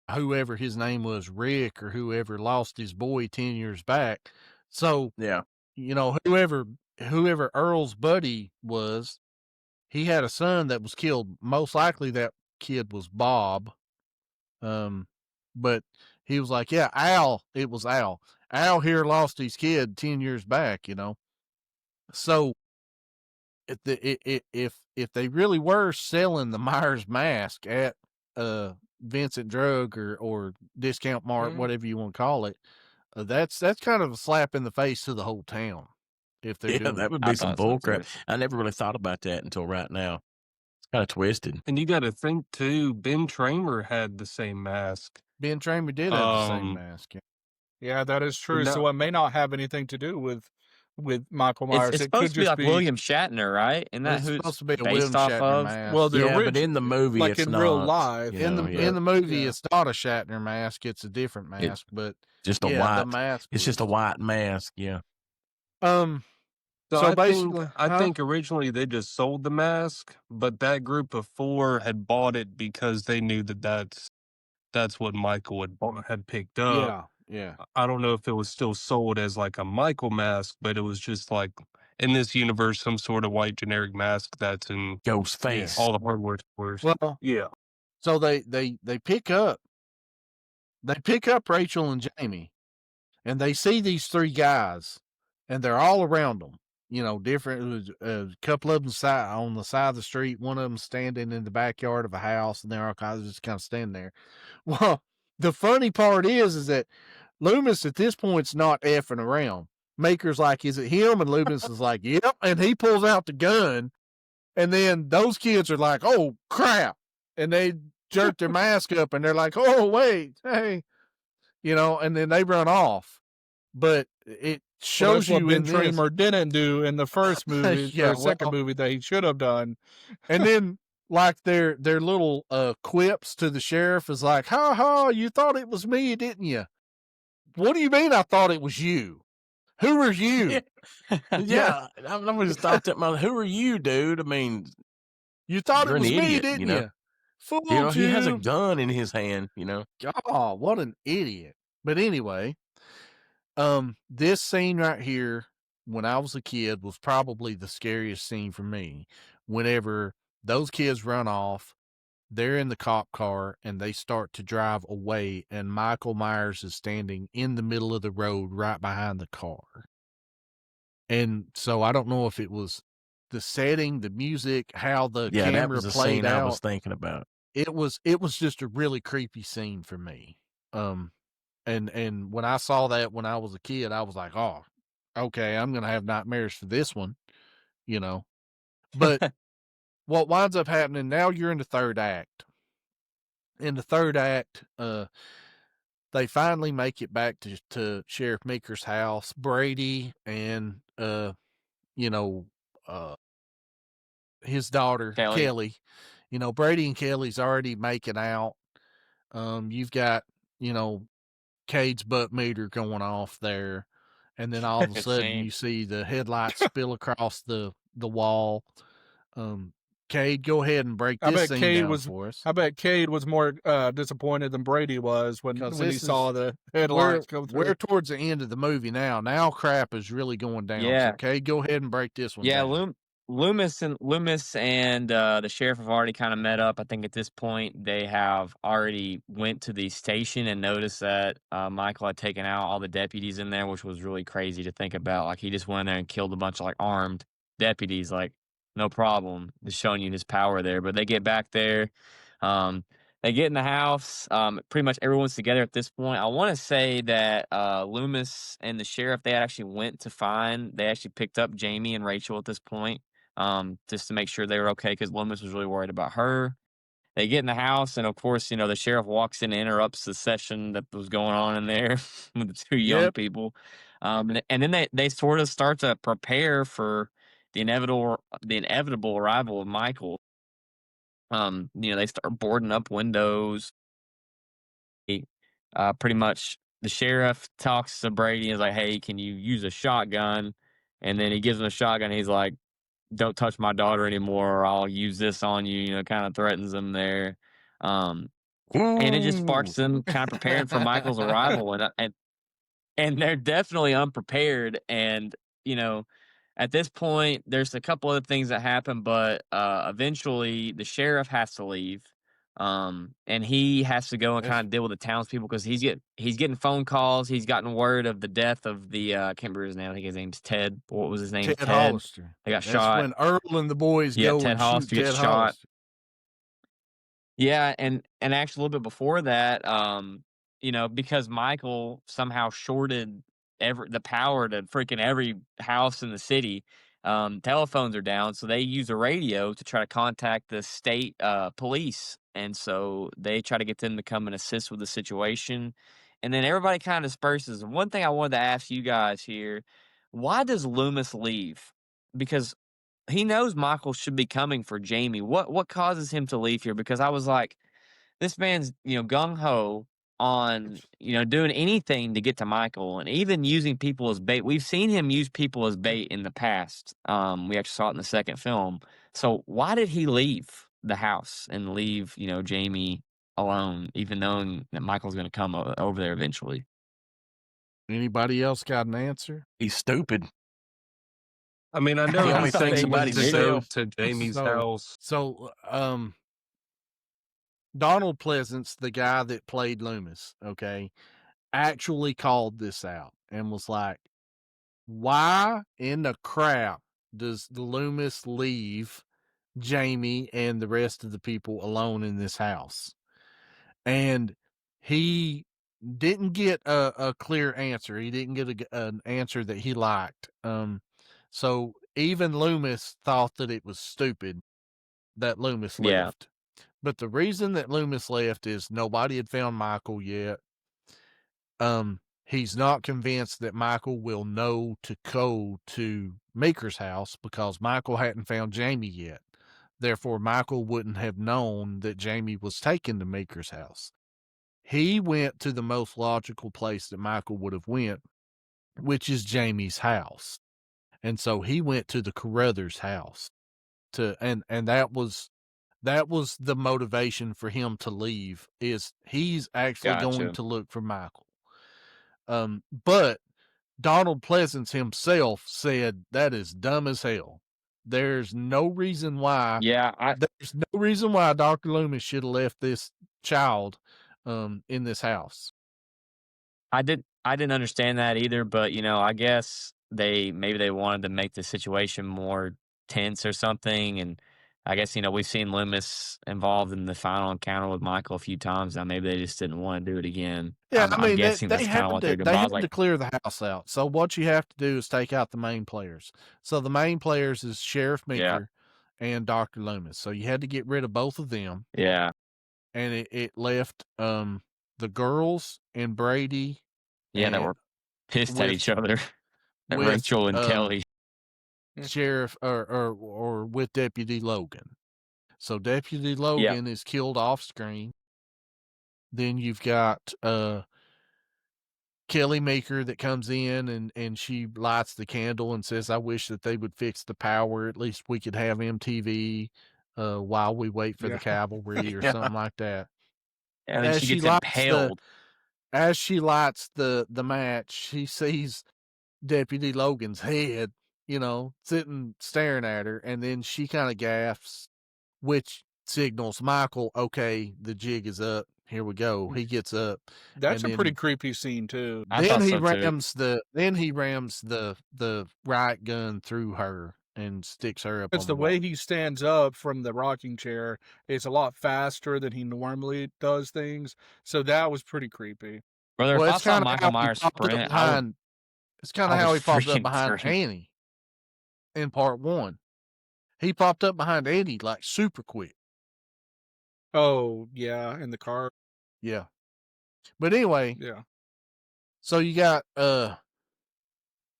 Speaker 8: whoever his name was, Rick, or whoever lost his boy 10 years back. So
Speaker 4: Yeah.
Speaker 8: whoever Earl's buddy was, he had a son that was killed. Most likely that kid was Bob. But he was like, yeah, Al. It was Al. Al here lost his kid 10 years back. So if they really were selling the Myers mask at Vincent Drug or Discount Mart, whatever you want to call it, that's kind of a slap in the face to the whole town. If they're doing
Speaker 4: that would
Speaker 7: I
Speaker 4: be some
Speaker 7: thought so,
Speaker 4: bullcrap.
Speaker 7: too.
Speaker 4: I never really thought about that until right now. It's kind of twisted.
Speaker 3: And you got to think too, Ben Tramer had the same mask.
Speaker 8: Ben Tramer did have the same mask.
Speaker 6: Yeah, that is true.
Speaker 3: No.
Speaker 6: So it may not have anything to do with Michael Myers.
Speaker 7: It's
Speaker 6: it
Speaker 7: supposed
Speaker 6: could
Speaker 7: to be
Speaker 6: just
Speaker 7: like William Shatner, right? Isn't that
Speaker 8: It's
Speaker 7: who
Speaker 8: supposed to be a
Speaker 7: based
Speaker 8: William
Speaker 7: off
Speaker 8: Shatner
Speaker 7: of?
Speaker 8: mask.
Speaker 6: Well, the
Speaker 4: But in the movie,
Speaker 6: like
Speaker 4: it's
Speaker 6: in
Speaker 4: not.
Speaker 6: real life.
Speaker 8: In the movie,
Speaker 6: Yeah.
Speaker 8: it's not a Shatner mask; it's a different mask. But
Speaker 4: just a
Speaker 8: the
Speaker 4: white
Speaker 8: mask.
Speaker 4: It's just a white mask. Yeah.
Speaker 3: So
Speaker 8: basically,
Speaker 3: I think originally they just sold the mask, but that group of 4 had bought it because they knew that's what Michael had picked up.
Speaker 8: yeah.
Speaker 3: I don't know if it was still sold as like a Michael mask, but it was just like in this universe some sort of white generic mask that's in
Speaker 4: Ghost face.
Speaker 3: all the hardware stores.
Speaker 8: Well,
Speaker 3: yeah.
Speaker 8: So they pick up Rachel and Jamie, and they see these 3 guys, and they're all around them. Different. A couple of them on the side of the street. One of them standing in the backyard of a house, and they're all just kind of standing there. Well, the funny part is that Loomis at this point's not effing around. Maker's like, is it him? And Loomis is like, yep. And he pulls out the gun. And then those kids are like, oh, crap. And they jerk their mask up and they're like, oh, wait, hey, and then they run off. But it shows
Speaker 6: what
Speaker 8: you
Speaker 6: Ben
Speaker 8: in this.
Speaker 6: Tramer didn't do in the first movie or second movie that he should have done.
Speaker 8: And then like their little quips to the sheriff is like, ha ha, you thought it was me, didn't you? What do you mean I thought it was you? Who are you?
Speaker 4: Yeah. I just thought that, who are you, dude? I mean,
Speaker 8: you thought it
Speaker 4: you're an
Speaker 8: was me,
Speaker 4: idiot,
Speaker 8: didn't
Speaker 4: you know?
Speaker 8: you? Fooled
Speaker 4: He has a
Speaker 8: you.
Speaker 4: gun in his hand,
Speaker 8: Oh, what an idiot. But anyway, this scene right here, when I was a kid, was probably the scariest scene for me. Whenever those kids run off, they're in the cop car and they start to drive away, and Michael Myers is standing in the middle of the road right behind the car. And so I don't know if it was the setting, the music, how the camera
Speaker 4: that was the
Speaker 8: played
Speaker 4: scene
Speaker 8: out.
Speaker 4: I was thinking about.
Speaker 8: It was just a really creepy scene for me. And when I saw that when I was a kid, I was like, oh, okay, I'm gonna have nightmares for this one, But what winds up happening now, you're in the third act. In the third act, they finally make it back to Sheriff Meeker's house. Brady and his daughter Kelly. Brady and Kelly's already making out. You've got Cade's butt meter going off there, and then all of a sudden you see the headlights spill across the wall. Cade, go ahead and break this scene down for us.
Speaker 6: I bet Cade was more disappointed than Brady was when he saw the headlights come through.
Speaker 8: We're towards the end of the movie now. Now crap is really going down. Yeah. So Cade, go ahead and break this one down.
Speaker 7: Loomis and the sheriff have already kind of met up. I think at this point they have already went to the station and noticed that Michael had taken out all the deputies in there, which was really crazy to think about. Like, he just went in there and killed a bunch of armed deputies, no problem. Just showing you his power there. But they get back there. They get in the house. Pretty much everyone's together at this point. I want to say that Loomis and the sheriff, they actually picked up Jamie and Rachel at this point, just to make sure they were okay, because Loomis was really worried about her. They get in the house, and of course, the sheriff walks in and interrupts the session that was going on in there with the two young people. And then they sort of start to prepare for the inevitable arrival of Michael. They start boarding up windows. Pretty much the sheriff talks to Brady and is like, hey, can you use a shotgun? And then he gives him a shotgun. He's like, don't touch my daughter anymore, or I'll use this on you, kind of threatens him there. And it just sparks them kind of preparing for Michael's arrival. And they're definitely unprepared. And, at this point, there's a couple other things that happen, but eventually the sheriff has to leave. And he has to go and kind of deal with the townspeople, because he's getting phone calls. He's gotten word of the death of the I can't remember his name. I think his name's Ted. What was his name?
Speaker 8: Ted Hollister.
Speaker 7: They got shot.
Speaker 8: When Earl and the boys go
Speaker 7: Ted
Speaker 8: and
Speaker 7: Hollister
Speaker 8: shoot
Speaker 7: gets
Speaker 8: Ted
Speaker 7: shot.
Speaker 8: Hollister.
Speaker 7: Yeah, and actually a little bit before that, because Michael somehow shorted the power to freaking every house in the city. Telephones are down, so they use a radio to try to contact the state police, and so they try to get them to come and assist with the situation. And then everybody kind of disperses. And one thing I wanted to ask you guys here: why does Loomis leave? Because he knows Michael should be coming for Jamie. What causes him to leave here? Because I was like, this man's, gung ho on, doing anything to get to Michael, and even using people as bait. We've seen him use people as bait in the past. We actually saw it in the second film. So why did he leave the house and leave, Jamie alone, even knowing that Michael's going to come over there eventually?
Speaker 8: Anybody else got an answer?
Speaker 4: He's stupid.
Speaker 3: I mean, I know
Speaker 4: he only thinks about himself.
Speaker 3: To Jamie's house.
Speaker 8: So, Donald Pleasence, the guy that played Loomis, okay, actually called this out and was like, why in the crap does the Loomis leave Jamie and the rest of the people alone in this house? And he didn't get a clear answer. He didn't get an answer that he liked. So even Loomis thought that it was stupid that Loomis
Speaker 7: Yeah.
Speaker 8: left. But the reason that Loomis left is nobody had found Michael yet. He's not convinced that Michael will know to go to Meeker's house because Michael hadn't found Jamie yet. Therefore, Michael wouldn't have known that Jamie was taken to Meeker's house. He went to the most logical place that Michael would have went, which is Jamie's house. And so he went to the Carruthers house and that was the motivation for him to leave, is he's actually going
Speaker 7: Gotcha.
Speaker 8: to look for Michael. But Donald Pleasence himself said that is dumb as hell. There's no reason why.
Speaker 7: Yeah,
Speaker 8: There's no reason why Dr. Loomis should have left this child in this house.
Speaker 7: I didn't understand that either, but I guess maybe they wanted to make the situation more tense or something. And I guess we've seen Loomis involved in the final encounter with Michael a few times. Now maybe they just didn't want to do it again.
Speaker 8: Yeah,
Speaker 7: I'm guessing
Speaker 8: they
Speaker 7: that's kind
Speaker 8: had
Speaker 7: of what
Speaker 8: to
Speaker 7: they're doing.
Speaker 8: they
Speaker 7: But I
Speaker 8: had
Speaker 7: was like,
Speaker 8: to clear the house out. So what you have to do is take out the main players. So the main players is Sheriff Meeker and Dr. Loomis. So you had to get rid of both of them.
Speaker 7: yeah,
Speaker 8: And it left the girls and Brady
Speaker 7: that
Speaker 8: and
Speaker 7: were pissed at
Speaker 8: with
Speaker 7: each other, at
Speaker 8: with
Speaker 7: Rachel and Kelly.
Speaker 8: Sheriff or with Deputy Logan. So Deputy Logan is killed off screen. Then you've got Kelly Meeker that comes in and she lights the candle and says, I wish that they would fix the power. At least we could have MTV while we wait for the cavalry or something like that.
Speaker 7: And then she gets impaled.
Speaker 8: As she lights the match, she sees Deputy Logan's head, sitting staring at her, and then she kind of gasps, which signals Michael, okay, the jig is up. Here we go. He gets up.
Speaker 6: That's a pretty creepy scene too.
Speaker 8: Then he rams the riot gun through her and sticks her up.
Speaker 6: It's the way he stands up from the rocking chair. It's a lot faster than he normally does things. So that was pretty creepy.
Speaker 7: Brother, if I saw Michael Myers sprint,
Speaker 8: it's kind of how he popped up behind Annie in part 1. He popped up behind Annie like super quick.
Speaker 6: Oh, yeah, in the car.
Speaker 8: Yeah. But anyway,
Speaker 6: yeah.
Speaker 8: So you got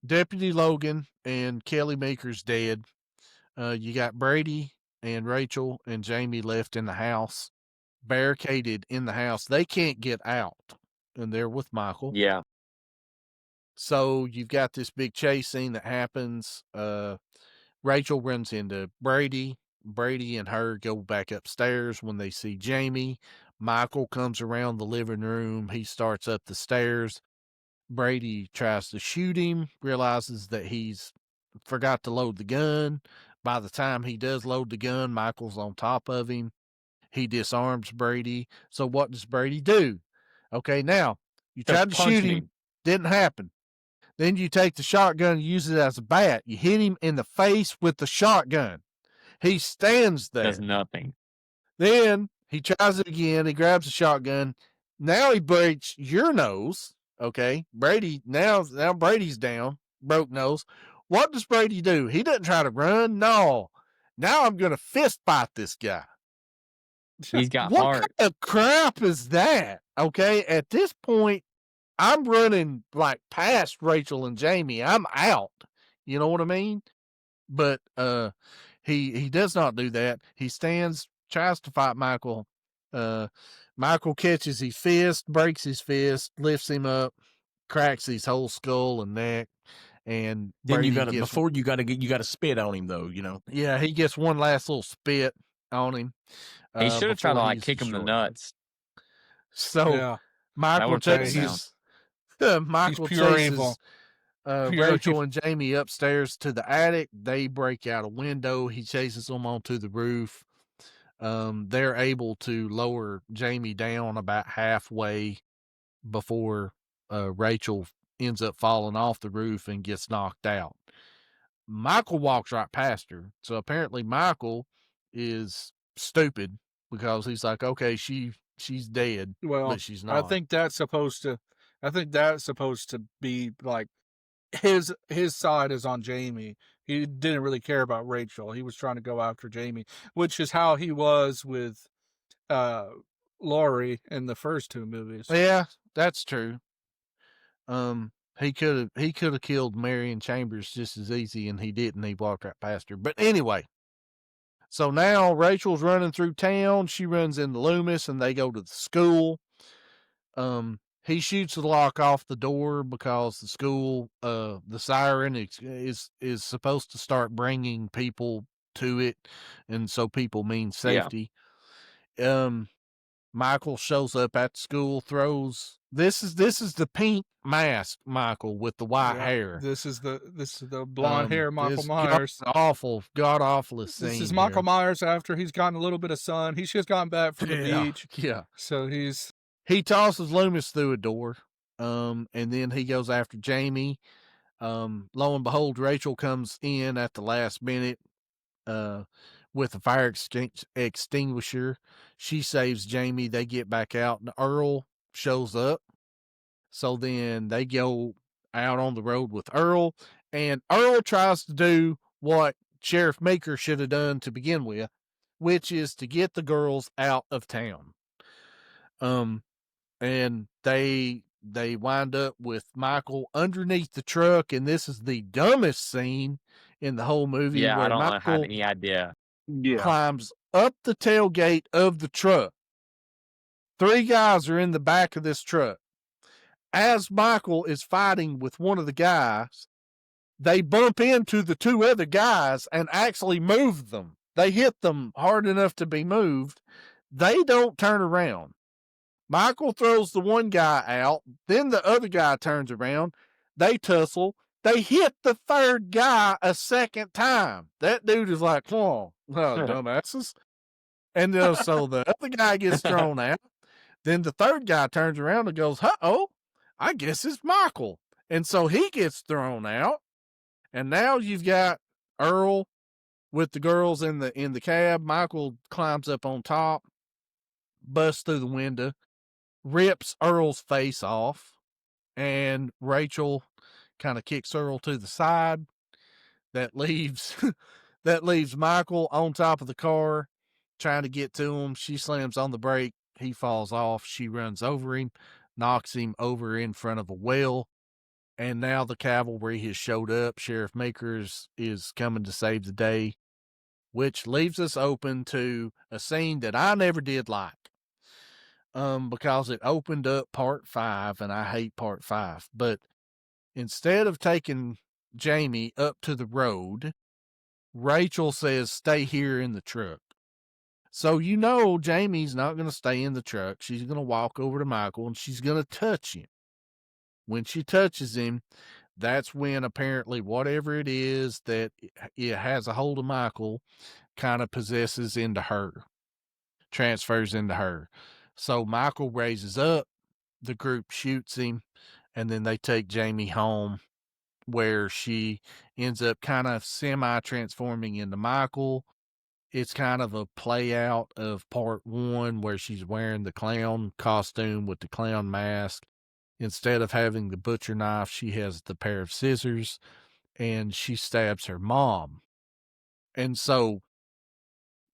Speaker 8: Deputy Logan and Kelly Meeker's dead. You got Brady and Rachel and Jamie left in the house, barricaded in the house. They can't get out, and they're with Michael.
Speaker 7: Yeah.
Speaker 8: So you've got this big chase scene that happens. Rachel runs into Brady. Brady and her go back upstairs when they see Jamie. Michael comes around the living room. He starts up the stairs. Brady tries to shoot him, realizes that he's forgot to load the gun. By the time he does load the gun, Michael's on top of him. He disarms Brady. So what does Brady do? Okay, now, you tried to shoot him. Didn't happen. Then you take the shotgun and use it as a bat. You hit him in the face with the shotgun. He stands there.
Speaker 7: Does nothing.
Speaker 8: Then he tries it again. He grabs the shotgun. Now he breaks your nose. Okay, Brady, now Brady's down, broke nose. What does Brady do? He doesn't try to run. No. Now I'm going to fist fight this guy.
Speaker 7: He's got
Speaker 8: what
Speaker 7: heart.
Speaker 8: What kind of crap is that? Okay, at this point, I'm running like past Rachel and Jamie. I'm out. You know what I mean? But he does not do that. He stands, tries to fight Michael. Michael catches his fist, breaks his fist, lifts him up, cracks his whole skull and neck. And
Speaker 4: then you got to spit on him though,
Speaker 8: Yeah, he gets one last little spit on him.
Speaker 7: He should have tried to kick him in the nuts.
Speaker 8: So Michael chases Rachel and Jamie upstairs to the attic. They break out a window. He chases them onto the roof. They're able to lower Jamie down about halfway before Rachel ends up falling off the roof and gets knocked out. Michael walks right past her. So apparently Michael is stupid because he's like, okay, she she's dead,
Speaker 6: Well,
Speaker 8: but she's
Speaker 6: I
Speaker 8: not.
Speaker 6: think that's supposed to be like his side is on Jamie. He didn't really care about Rachel. He was trying to go after Jamie, which is how he was with Laurie in the first two movies.
Speaker 8: Yeah, that's true. He could have killed Marion Chambers just as easy, and he didn't. He walked right past her. But anyway, so now Rachel's running through town. She runs into Loomis, and they go to the school. He shoots the lock off the door because the school, the siren is supposed to start bringing people to it, and so people mean safety. Michael shows up at school, throws this is the pink mask Michael with the white hair.
Speaker 6: This is the blonde hair Michael Myers.
Speaker 8: God awful scene.
Speaker 6: This is Michael Myers after he's gotten a little bit of sun. He's just gotten back from the beach.
Speaker 8: Yeah.
Speaker 6: So
Speaker 8: he tosses Loomis through a door. And then he goes after Jamie. Lo and behold, Rachel comes in at the last minute with a fire extinguisher. She saves Jamie. They get back out, and Earl shows up. So then they go out on the road with Earl, and Earl tries to do what Sheriff Meeker should have done to begin with, which is to get the girls out of town. And they wind up with Michael underneath the truck, and this is the dumbest scene in the whole movie.
Speaker 7: Yeah,
Speaker 8: where
Speaker 7: I don't
Speaker 8: Michael
Speaker 7: have any idea.
Speaker 8: climbs up the tailgate of the truck. 3 guys are in the back of this truck. As Michael is fighting with one of the guys, they bump into the 2 other guys and actually move them. They hit them hard enough to be moved. They don't turn around. Michael throws the one guy out. Then the other guy turns around. They tussle. They hit the 3rd guy a second time. That dude is like, oh, dumbasses. And so the other guy gets thrown out. Then the 3rd guy turns around and goes, uh-oh, I guess it's Michael. And so he gets thrown out. And now you've got Earl with the girls in the cab. Michael climbs up on top, busts through the window, rips Earl's face off, and Rachel kind of kicks Earl to the side. That leaves Michael on top of the car, trying to get to him. She slams on the brake. He falls off. She runs over him, knocks him over in front of a well. And now the cavalry has showed up. Sheriff Meekers is coming to save the day, which leaves us open to a scene that I never did like. Because it opened up part 5, and I hate part 5. But instead of taking Jamie up to the road, Rachel says, stay here in the truck. So Jamie's not going to stay in the truck. She's going to walk over to Michael, and she's going to touch him. When she touches him, that's when apparently whatever it is that it has a hold of Michael kind of possesses into her, transfers into her. So Michael raises up, the group shoots him, and then they take Jamie home, where she ends up kind of semi-transforming into Michael. It's kind of a play out of part 1, where she's wearing the clown costume with the clown mask. Instead of having the butcher knife, she has the pair of scissors, and she stabs her mom. And so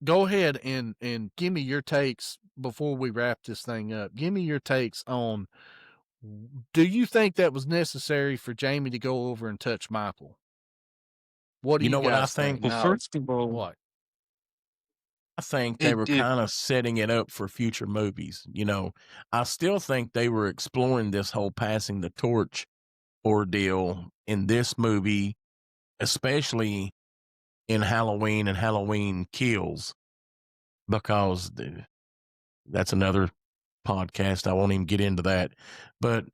Speaker 8: go ahead and give me your takes before we wrap this thing up. Give me your takes on, do you think that was necessary for Jamie to go over and touch Michael? What do you
Speaker 4: know what I
Speaker 8: guys
Speaker 4: think?
Speaker 3: Well, first of all,
Speaker 8: What?
Speaker 4: I think they were
Speaker 3: it
Speaker 4: kind of setting it up for future movies. I still think they were exploring this whole passing the torch ordeal in this movie, especially in Halloween and Halloween Kills, because that's another podcast. I won't even get into that. But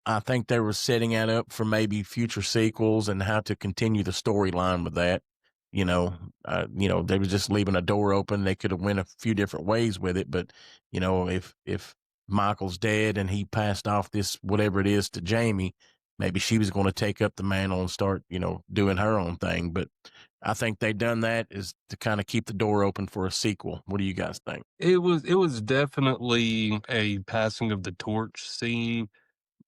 Speaker 4: I think they were setting it up for maybe future sequels and how to continue the storyline with that. They were just leaving a door open. They could have went a few different ways with it. But, if Michael's dead and he passed off this, whatever it is, to Jamie, maybe she was going to take up the mantle and start, doing her own thing. But I think they done that is to kind of keep the door open for a sequel. What do you guys think?
Speaker 3: It was definitely a passing of the torch scene.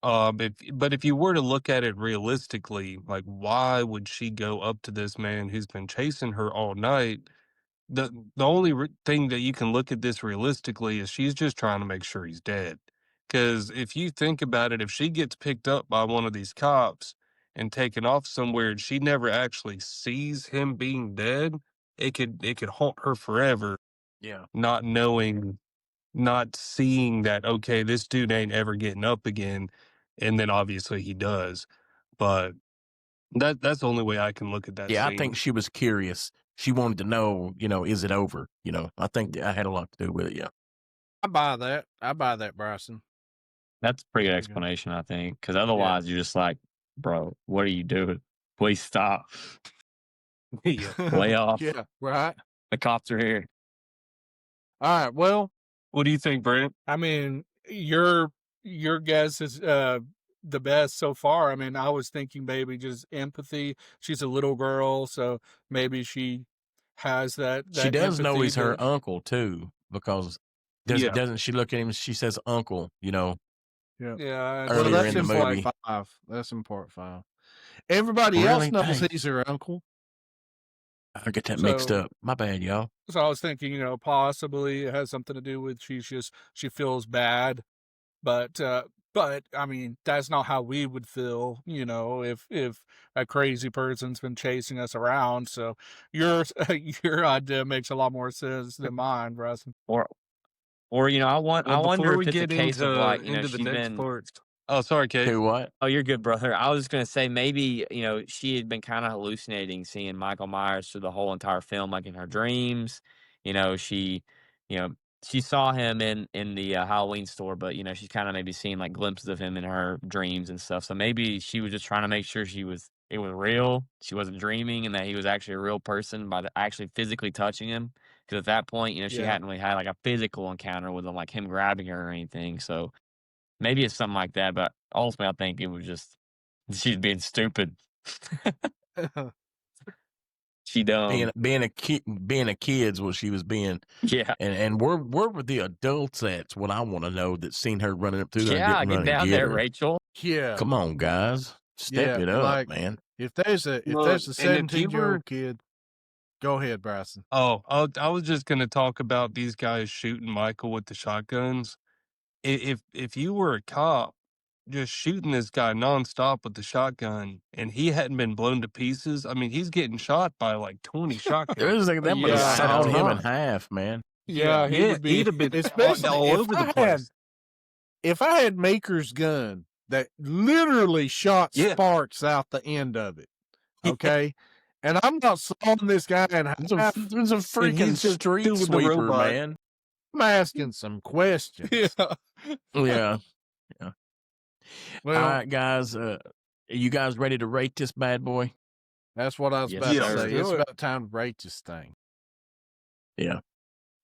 Speaker 3: But if you were to look at it realistically, like why would she go up to this man who's been chasing her all night? The only thing that you can look at this realistically is she's just trying to make sure he's dead. Because if you think about it, if she gets picked up by one of these cops and taken off somewhere and she never actually sees him being dead, it could haunt her forever,
Speaker 4: Yeah.
Speaker 3: not knowing, not seeing that, okay, this dude ain't ever getting up again. And then obviously he does. But that's the only way I can look at that
Speaker 4: Yeah, I
Speaker 3: scene.
Speaker 4: think she was curious. She wanted to know, is it over? I think that had a lot to do with it. Yeah.
Speaker 8: I buy that, Bryson.
Speaker 7: That's a pretty good explanation, I think, because otherwise you're just like, bro, what are you doing? Please stop.
Speaker 3: Yeah.
Speaker 7: Lay off.
Speaker 8: Yeah, right.
Speaker 7: The cops are here.
Speaker 8: All right. Well,
Speaker 3: What do you think, Brent?
Speaker 6: I mean, your guess is the best so far. I mean, I was thinking maybe just empathy. She's a little girl, so maybe she has that.
Speaker 4: She does know
Speaker 6: empathy
Speaker 4: he's her
Speaker 6: to-
Speaker 4: uncle too, because
Speaker 3: Yeah.
Speaker 4: doesn't she look at him? She says uncle,
Speaker 8: yeah.
Speaker 6: Yeah,
Speaker 4: Earlier
Speaker 8: Well, that's
Speaker 4: in the
Speaker 8: part
Speaker 4: movie.
Speaker 8: 5. That's in part 5. Everybody
Speaker 4: Really?
Speaker 8: else knows
Speaker 4: Thanks.
Speaker 8: he's her uncle.
Speaker 4: I get that mixed
Speaker 6: So-
Speaker 4: up. My bad, y'all.
Speaker 6: So I was thinking, possibly it has something to do with she feels bad, but I mean that's not how we would feel, if a crazy person's been chasing us around. So your your idea makes a lot more sense than mine, Bryson.
Speaker 7: Or I wonder
Speaker 3: before
Speaker 7: if
Speaker 3: we
Speaker 7: it's a
Speaker 3: get
Speaker 7: case
Speaker 3: into
Speaker 7: of like,
Speaker 3: into the
Speaker 7: she's
Speaker 3: next
Speaker 7: been.
Speaker 3: part. Oh, sorry, Kate.
Speaker 4: Do what?
Speaker 7: Oh, you're good, brother. I was just gonna say maybe, she had been kind of hallucinating seeing Michael Myers through the whole entire film, like in her dreams. She, you know, she saw him in the Halloween store, but she's kind of maybe seeing like glimpses of him in her dreams and stuff. So maybe she was just trying to make sure it was real. She wasn't dreaming, and that he was actually a real person by actually physically touching him. Because at that point, she
Speaker 6: Yeah.
Speaker 7: hadn't really had like a physical encounter with him, like him grabbing her or anything. So maybe it's something like that, but ultimately, I think it was just she's being stupid. She dumb.
Speaker 4: Being a kid's what she was being.
Speaker 7: Yeah.
Speaker 4: And where were the adults at's what I want to know that seen her running up through there
Speaker 7: Yeah,
Speaker 4: and
Speaker 7: get
Speaker 4: run
Speaker 7: down
Speaker 4: and get
Speaker 7: there,
Speaker 4: her.
Speaker 7: Rachel.
Speaker 8: Yeah.
Speaker 4: Come on, guys. Step it up,
Speaker 8: like,
Speaker 4: man.
Speaker 8: If there's a
Speaker 3: Look, and if you
Speaker 8: 17-year-old
Speaker 3: were-
Speaker 8: kid, go ahead, Bryson.
Speaker 3: Oh, I was just gonna talk about these guys shooting Michael with the shotguns. If you were a cop just shooting this guy nonstop with the shotgun and he hadn't been blown to pieces, I mean, he's getting shot by like 20 shotguns.
Speaker 4: That would have
Speaker 8: Yeah,
Speaker 4: sawed him
Speaker 8: huh.
Speaker 4: in half, man.
Speaker 6: Yeah,
Speaker 3: he'd have been
Speaker 8: especially
Speaker 3: all
Speaker 8: if
Speaker 3: over
Speaker 8: I
Speaker 3: the place.
Speaker 8: If I had Maker's gun that literally shot
Speaker 3: Yeah.
Speaker 8: sparks out the end of it, okay, and I'm not sawing this guy in half,
Speaker 4: It's a freaking
Speaker 3: he's just
Speaker 4: street
Speaker 3: doing the
Speaker 4: sweeper,
Speaker 3: robot.
Speaker 4: man.
Speaker 8: I'm asking some questions.
Speaker 6: Yeah.
Speaker 4: Yeah.
Speaker 8: Well,
Speaker 4: All right, guys. Are you guys ready to rate this bad boy?
Speaker 8: that's what I was
Speaker 7: Yes,
Speaker 8: about to
Speaker 3: sir.
Speaker 8: say.
Speaker 3: Do
Speaker 8: It's
Speaker 3: it.
Speaker 8: about time to rate this thing.
Speaker 4: Yeah.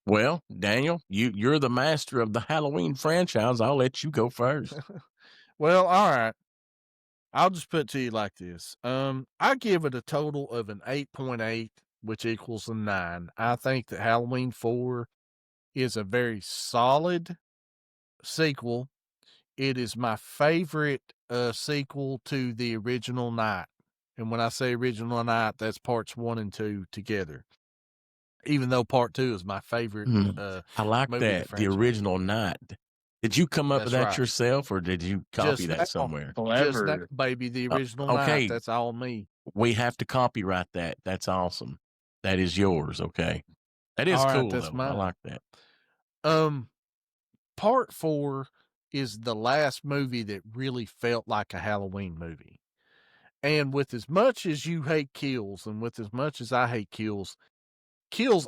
Speaker 4: Well, Daniel, you're the master of the Halloween franchise. I'll let you go first.
Speaker 8: Well, all right. I'll just put it to you like this. I give it a total of an 8.8, which equals a 9. I think that Halloween 4 is a very solid sequel. It is my favorite sequel to the original Night. And when I say original Night, that's parts 1 and 2 together. Even though part 2 is my favorite.
Speaker 4: I like
Speaker 8: movie
Speaker 4: that. The
Speaker 8: franchise.
Speaker 4: original Night. Did you come up with
Speaker 8: That's
Speaker 4: that
Speaker 8: right.
Speaker 4: yourself, or did you copy
Speaker 8: Just
Speaker 4: that
Speaker 8: now.
Speaker 4: somewhere?
Speaker 8: Just
Speaker 3: Clever.
Speaker 8: that, baby, the original
Speaker 4: okay.
Speaker 8: Night. That's all me.
Speaker 4: We have to copyright that. That's awesome. That is yours. Okay. That is
Speaker 8: All right,
Speaker 4: cool.
Speaker 8: that's
Speaker 4: Though.
Speaker 8: mine.
Speaker 4: I like that.
Speaker 8: Part 4 is the last movie that really felt like a Halloween movie. And with as much as you hate Kills and with as much as I hate Kills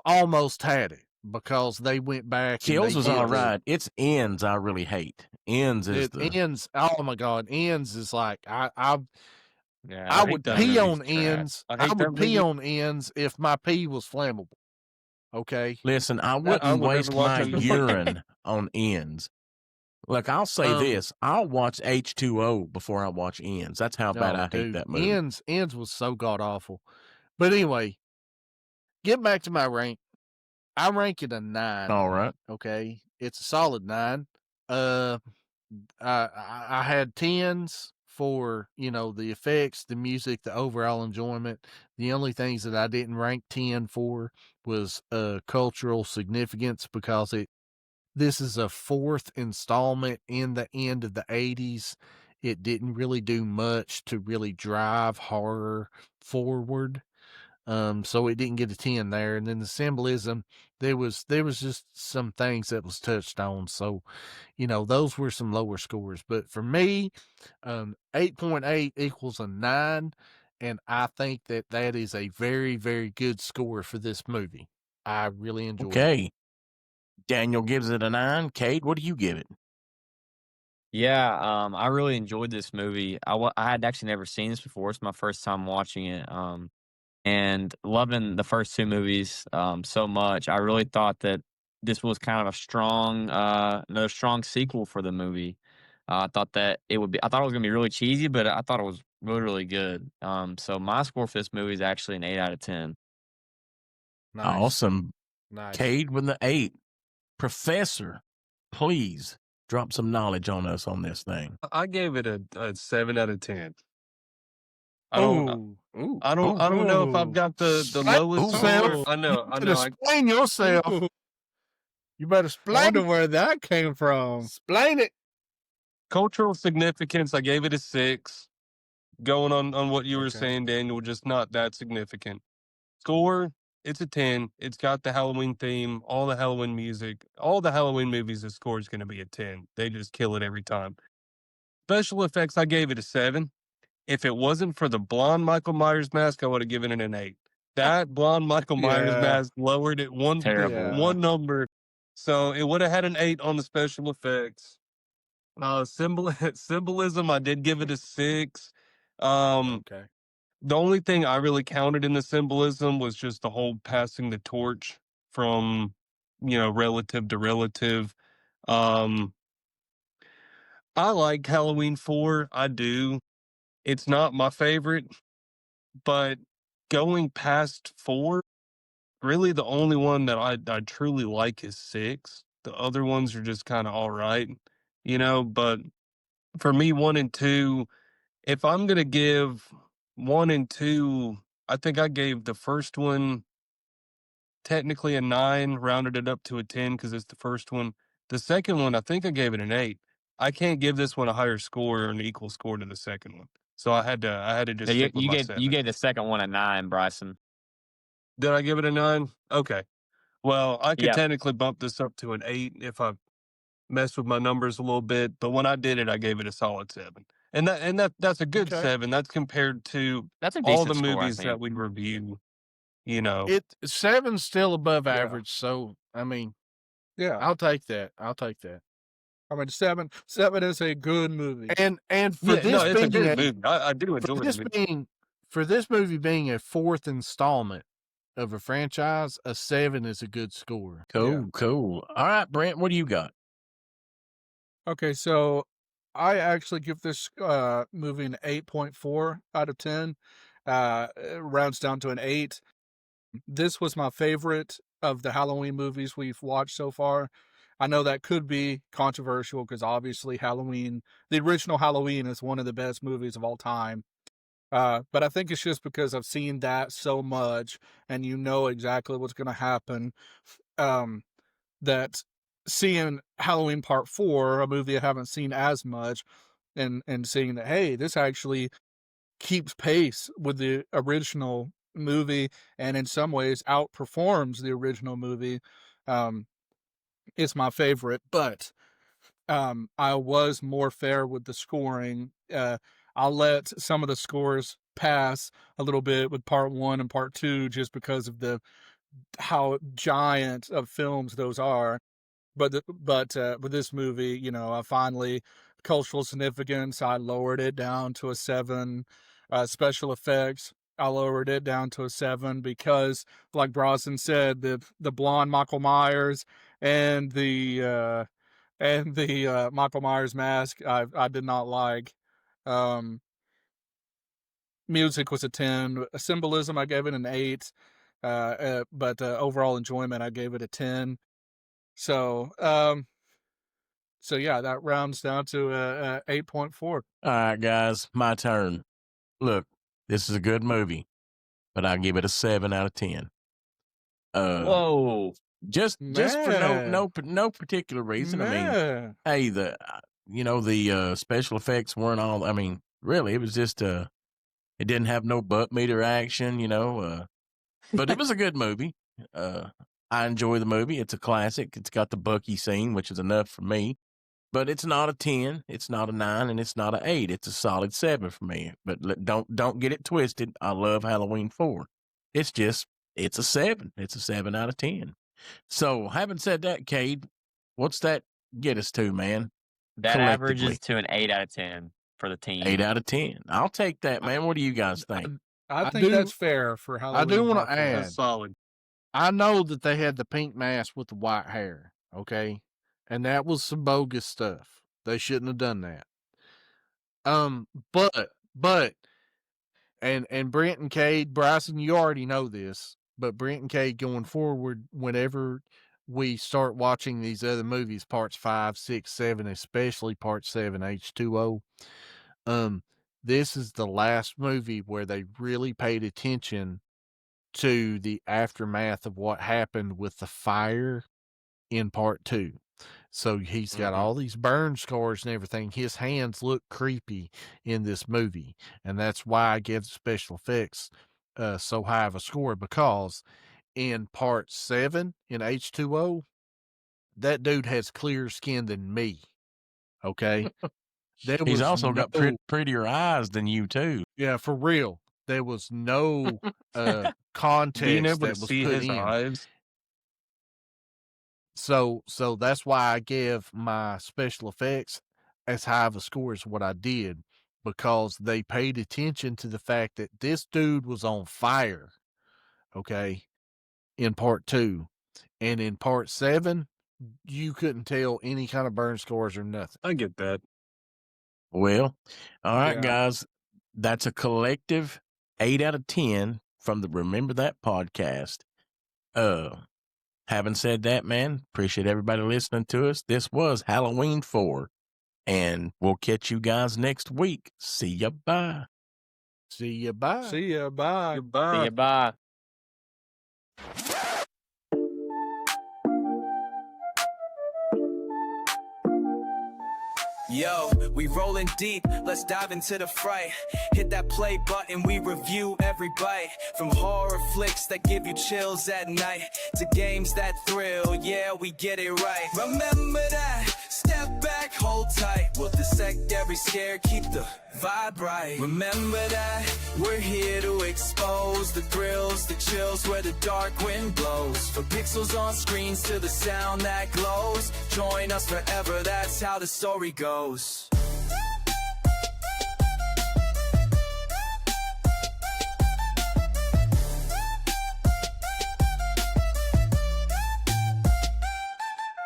Speaker 8: almost had it because they went back.
Speaker 4: Kills
Speaker 8: and
Speaker 4: was
Speaker 8: they did
Speaker 4: all
Speaker 8: the-
Speaker 4: right. It's Ends I really hate. Ends is
Speaker 8: Ends. Oh my God, Ends is like
Speaker 7: Yeah,
Speaker 8: I
Speaker 7: hate
Speaker 8: would
Speaker 7: that
Speaker 8: pee
Speaker 7: movie.
Speaker 8: on
Speaker 7: It's trash.
Speaker 8: Ends.
Speaker 7: I
Speaker 8: I
Speaker 7: hate that
Speaker 8: would pee
Speaker 7: movie.
Speaker 8: on Ends if my pee was flammable. Okay.
Speaker 4: Listen, I wouldn't
Speaker 3: would never
Speaker 4: waste
Speaker 3: watch
Speaker 4: my
Speaker 3: that movie.
Speaker 4: urine on Ends. Look, I'll say this. I'll watch H2O before I watch Ends. That's how bad I hate
Speaker 8: dude,
Speaker 4: that movie.
Speaker 8: Ends was so god awful. But anyway, Get back to my rank. I rank it a 9.
Speaker 4: All right.
Speaker 8: Okay, it's a solid 9. I had 10s for the effects, the music, the overall enjoyment. The only things that I didn't rank 10 for was cultural significance, because this is a 4th installment in the end of the 80s. It didn't really do much to really drive horror forward. So it didn't get a 10 there. And then the symbolism, there was just some things that was touched on. So, those were some lower scores. But for me, 8.8 equals a 9. And I think that is a very, very good score for this movie. I really enjoyed it.
Speaker 4: Okay. Daniel gives it a 9. Kate, what do you give it?
Speaker 7: Yeah, I really enjoyed this movie. I had actually never seen this before. It's my first time watching it. And loving the first two movies so much. I really thought that this was kind of a strong, another strong sequel for the movie. I thought that it would be. I thought it was gonna be really cheesy, but I thought it was really, really good. So my score for this movie is actually an 8 out of 10.
Speaker 8: Nice.
Speaker 4: Awesome.
Speaker 8: Nice.
Speaker 4: Cade with the 8. Professor, please drop some knowledge on us on this thing.
Speaker 3: I gave it a 7 out of 10. I
Speaker 8: Ooh.
Speaker 3: don't know if I've got the lowest score. I know.
Speaker 8: Explain yourself.
Speaker 6: Ooh.
Speaker 8: You better
Speaker 6: I
Speaker 8: explain
Speaker 6: wonder where that came from.
Speaker 8: Explain it.
Speaker 3: Cultural significance, I gave it a 6. Going on what you were
Speaker 8: Okay.
Speaker 3: saying, Daniel, just not that significant. Score, it's a 10. It's got the Halloween theme, all the Halloween music, all the Halloween movies. The score is going to be a 10. They just kill it every time. Special effects, I gave it a 7. If it wasn't for the blonde Michael Myers mask, I would have given it an 8. That blonde Michael Myers
Speaker 6: Yeah.
Speaker 3: mask lowered it
Speaker 7: Terrible.
Speaker 6: Yeah.
Speaker 3: one number. So it would have had an 8 on the special effects. Symbolism, I did give it a 6.
Speaker 8: Okay.
Speaker 3: The only thing I really counted in the symbolism was just the whole passing the torch from, relative to relative. Um, I like Halloween 4. I do. It's not my favorite, but going past 4, really the only one that I truly like is 6. The other ones are just kind of all right, but for me, 1 and 2, if I'm going to give 1 and 2, I think I gave the first one technically a 9, rounded it up to a 10 because it's the first one. The second one, I think I gave it an 8. I can't give this one a higher score or an equal score to the second one. So I had to just
Speaker 7: Yeah,
Speaker 3: stick with my 7.
Speaker 7: you gave the second one a 9, Bryson.
Speaker 3: Did I give it a 9? Okay. Well, I could
Speaker 7: Yep.
Speaker 3: technically bump this up to an 8 if I messed with my numbers a little bit, but when I did it, I gave it a solid 7. And that's a good
Speaker 8: Okay.
Speaker 3: 7. That's compared to
Speaker 7: That's a
Speaker 3: all
Speaker 7: decent
Speaker 3: the
Speaker 7: score, I
Speaker 3: movies that
Speaker 7: think.
Speaker 3: we review,
Speaker 8: It 7's still above
Speaker 6: Yeah.
Speaker 8: average, so I mean,
Speaker 6: Yeah.
Speaker 8: I'll take that.
Speaker 6: I mean, seven is a good movie.
Speaker 8: And for
Speaker 3: Yeah,
Speaker 8: this
Speaker 3: no, it's a
Speaker 8: being
Speaker 3: good movie. I do enjoy
Speaker 8: for
Speaker 3: the
Speaker 8: this
Speaker 3: movie.
Speaker 8: movie being a 4th installment of a franchise, a 7 is a good score.
Speaker 4: Cool. All right, Brent, what do you got?
Speaker 6: Okay, so I actually give this movie an 8.4 out of 10. It rounds down to an 8. This was my favorite of the Halloween movies we've watched so far. I know that could be controversial because obviously the original Halloween is one of the best movies of all time. But I think it's just because I've seen that so much and you know exactly what's going to happen. That seeing Halloween Part 4, a movie I haven't seen as much, and seeing that, hey, this actually keeps pace with the original movie and in some ways outperforms the original movie, it's my favorite. But I was more fair with the scoring. I'll let some of the scores pass a little bit with Part 1 and Part 2 just because of how giant of films those are. But with this movie, I finally, cultural significance, I lowered it down to a 7. Special effects, I lowered it down to a 7 because, like Brosnan said, the blonde Michael Myers and the Michael Myers mask, I did not like. Music was a 10. Symbolism, I gave it an 8. But overall enjoyment, I gave it a 10. So, so yeah, that rounds down to 8.4.
Speaker 4: All right, guys, my turn. Look, this is a good movie, but I'll give it a 7 out of 10.
Speaker 7: Whoa.
Speaker 4: Just for no particular reason. I mean, hey, the special effects weren't all. I mean, really, it was just it didn't have no butt meter action, but it was a good movie. I enjoy the movie. It's a classic. It's got the Bucky scene, which is enough for me. But it's not a 10, it's not a 9, and it's not an 8. It's a solid 7 for me. But don't get it twisted. I love Halloween 4. It's a 7. It's a 7 out of 10. So, having said that, Cade, what's that get us to, man?
Speaker 7: That averages to an 8 out of 10 for the team.
Speaker 4: 8 out of 10. I'll take that, man. What do you guys think?
Speaker 6: I think that's fair for Halloween.
Speaker 8: I do want to add,
Speaker 3: That's solid.
Speaker 8: I know that they had the pink mask with the white hair, okay? And that was some bogus stuff. They shouldn't have done that. But and Brent and Cade, Bryson, you already know this, but Brent and Cade going forward, whenever we start watching these other movies, parts 5, 6, 7, especially part 7, H2O, this is the last movie where they really paid attention to the aftermath of what happened with the fire in part 2. So he's got all these burn scars and everything. His hands look creepy in this movie. And that's why I give special effects so high of a score, because in part 7 in H2O, that dude has clearer skin than me. Okay?
Speaker 4: He's also got prettier eyes than you, too.
Speaker 8: Yeah, for real. There was no context
Speaker 3: Being able
Speaker 8: that
Speaker 3: to
Speaker 8: was
Speaker 3: see
Speaker 8: put
Speaker 3: his
Speaker 8: in.
Speaker 3: eyes.
Speaker 8: So that's why I gave my special effects as high of a score as what I did, because they paid attention to the fact that this dude was on fire, okay, in part 2. And in part 7, you couldn't tell any kind of burn scars or nothing.
Speaker 3: I get that.
Speaker 4: Well, all right, guys. That's a collective 8 out of 10 from the Remember That podcast. Having said that, man, appreciate everybody listening to us. This was Halloween 4, and we'll catch you guys next week. See ya, bye.
Speaker 8: See ya, bye.
Speaker 6: See ya, bye.
Speaker 3: Goodbye.
Speaker 7: See you, bye.
Speaker 5: Yo, we rolling deep, let's dive into the fright. Hit that play button, we review every bite. From horror flicks that give you chills at night, to games that thrill, yeah, we get it right. Remember that, step back, hold tight. We'll dissect every scare, keep the vibe right. Remember that, we're here to expose the thrills, the chills where the dark wind blows. From pixels on screens to the sound that glows. Join us forever, that's how the story goes.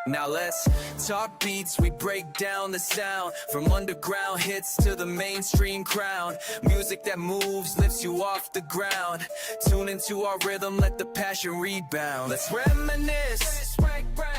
Speaker 5: Now let's talk beats, we break down the sound. From underground hits to the mainstream crown. Music that moves, lifts you off the ground. Tune into our rhythm, let the passion rebound. Let's reminisce,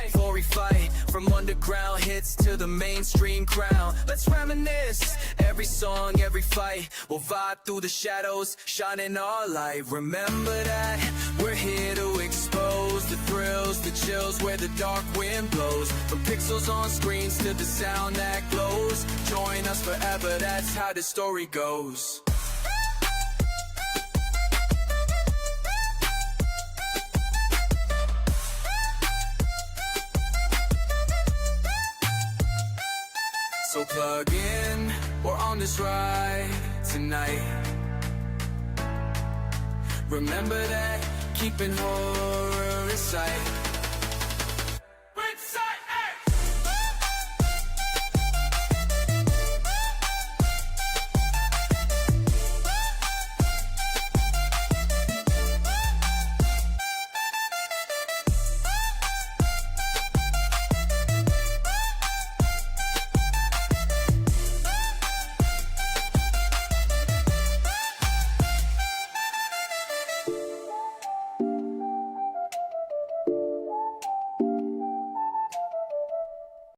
Speaker 5: before we fight. From underground hits to the mainstream crown. Let's reminisce, every song, every fight. We'll vibe through the shadows, shining our light. Remember that, we're here to expose the thrills, the chills where the dark wind blows. From pixels on screens to the sound that glows. Join us forever, that's how the story goes. So plug in, we're on this ride tonight. Remember that, keeping horror in sight.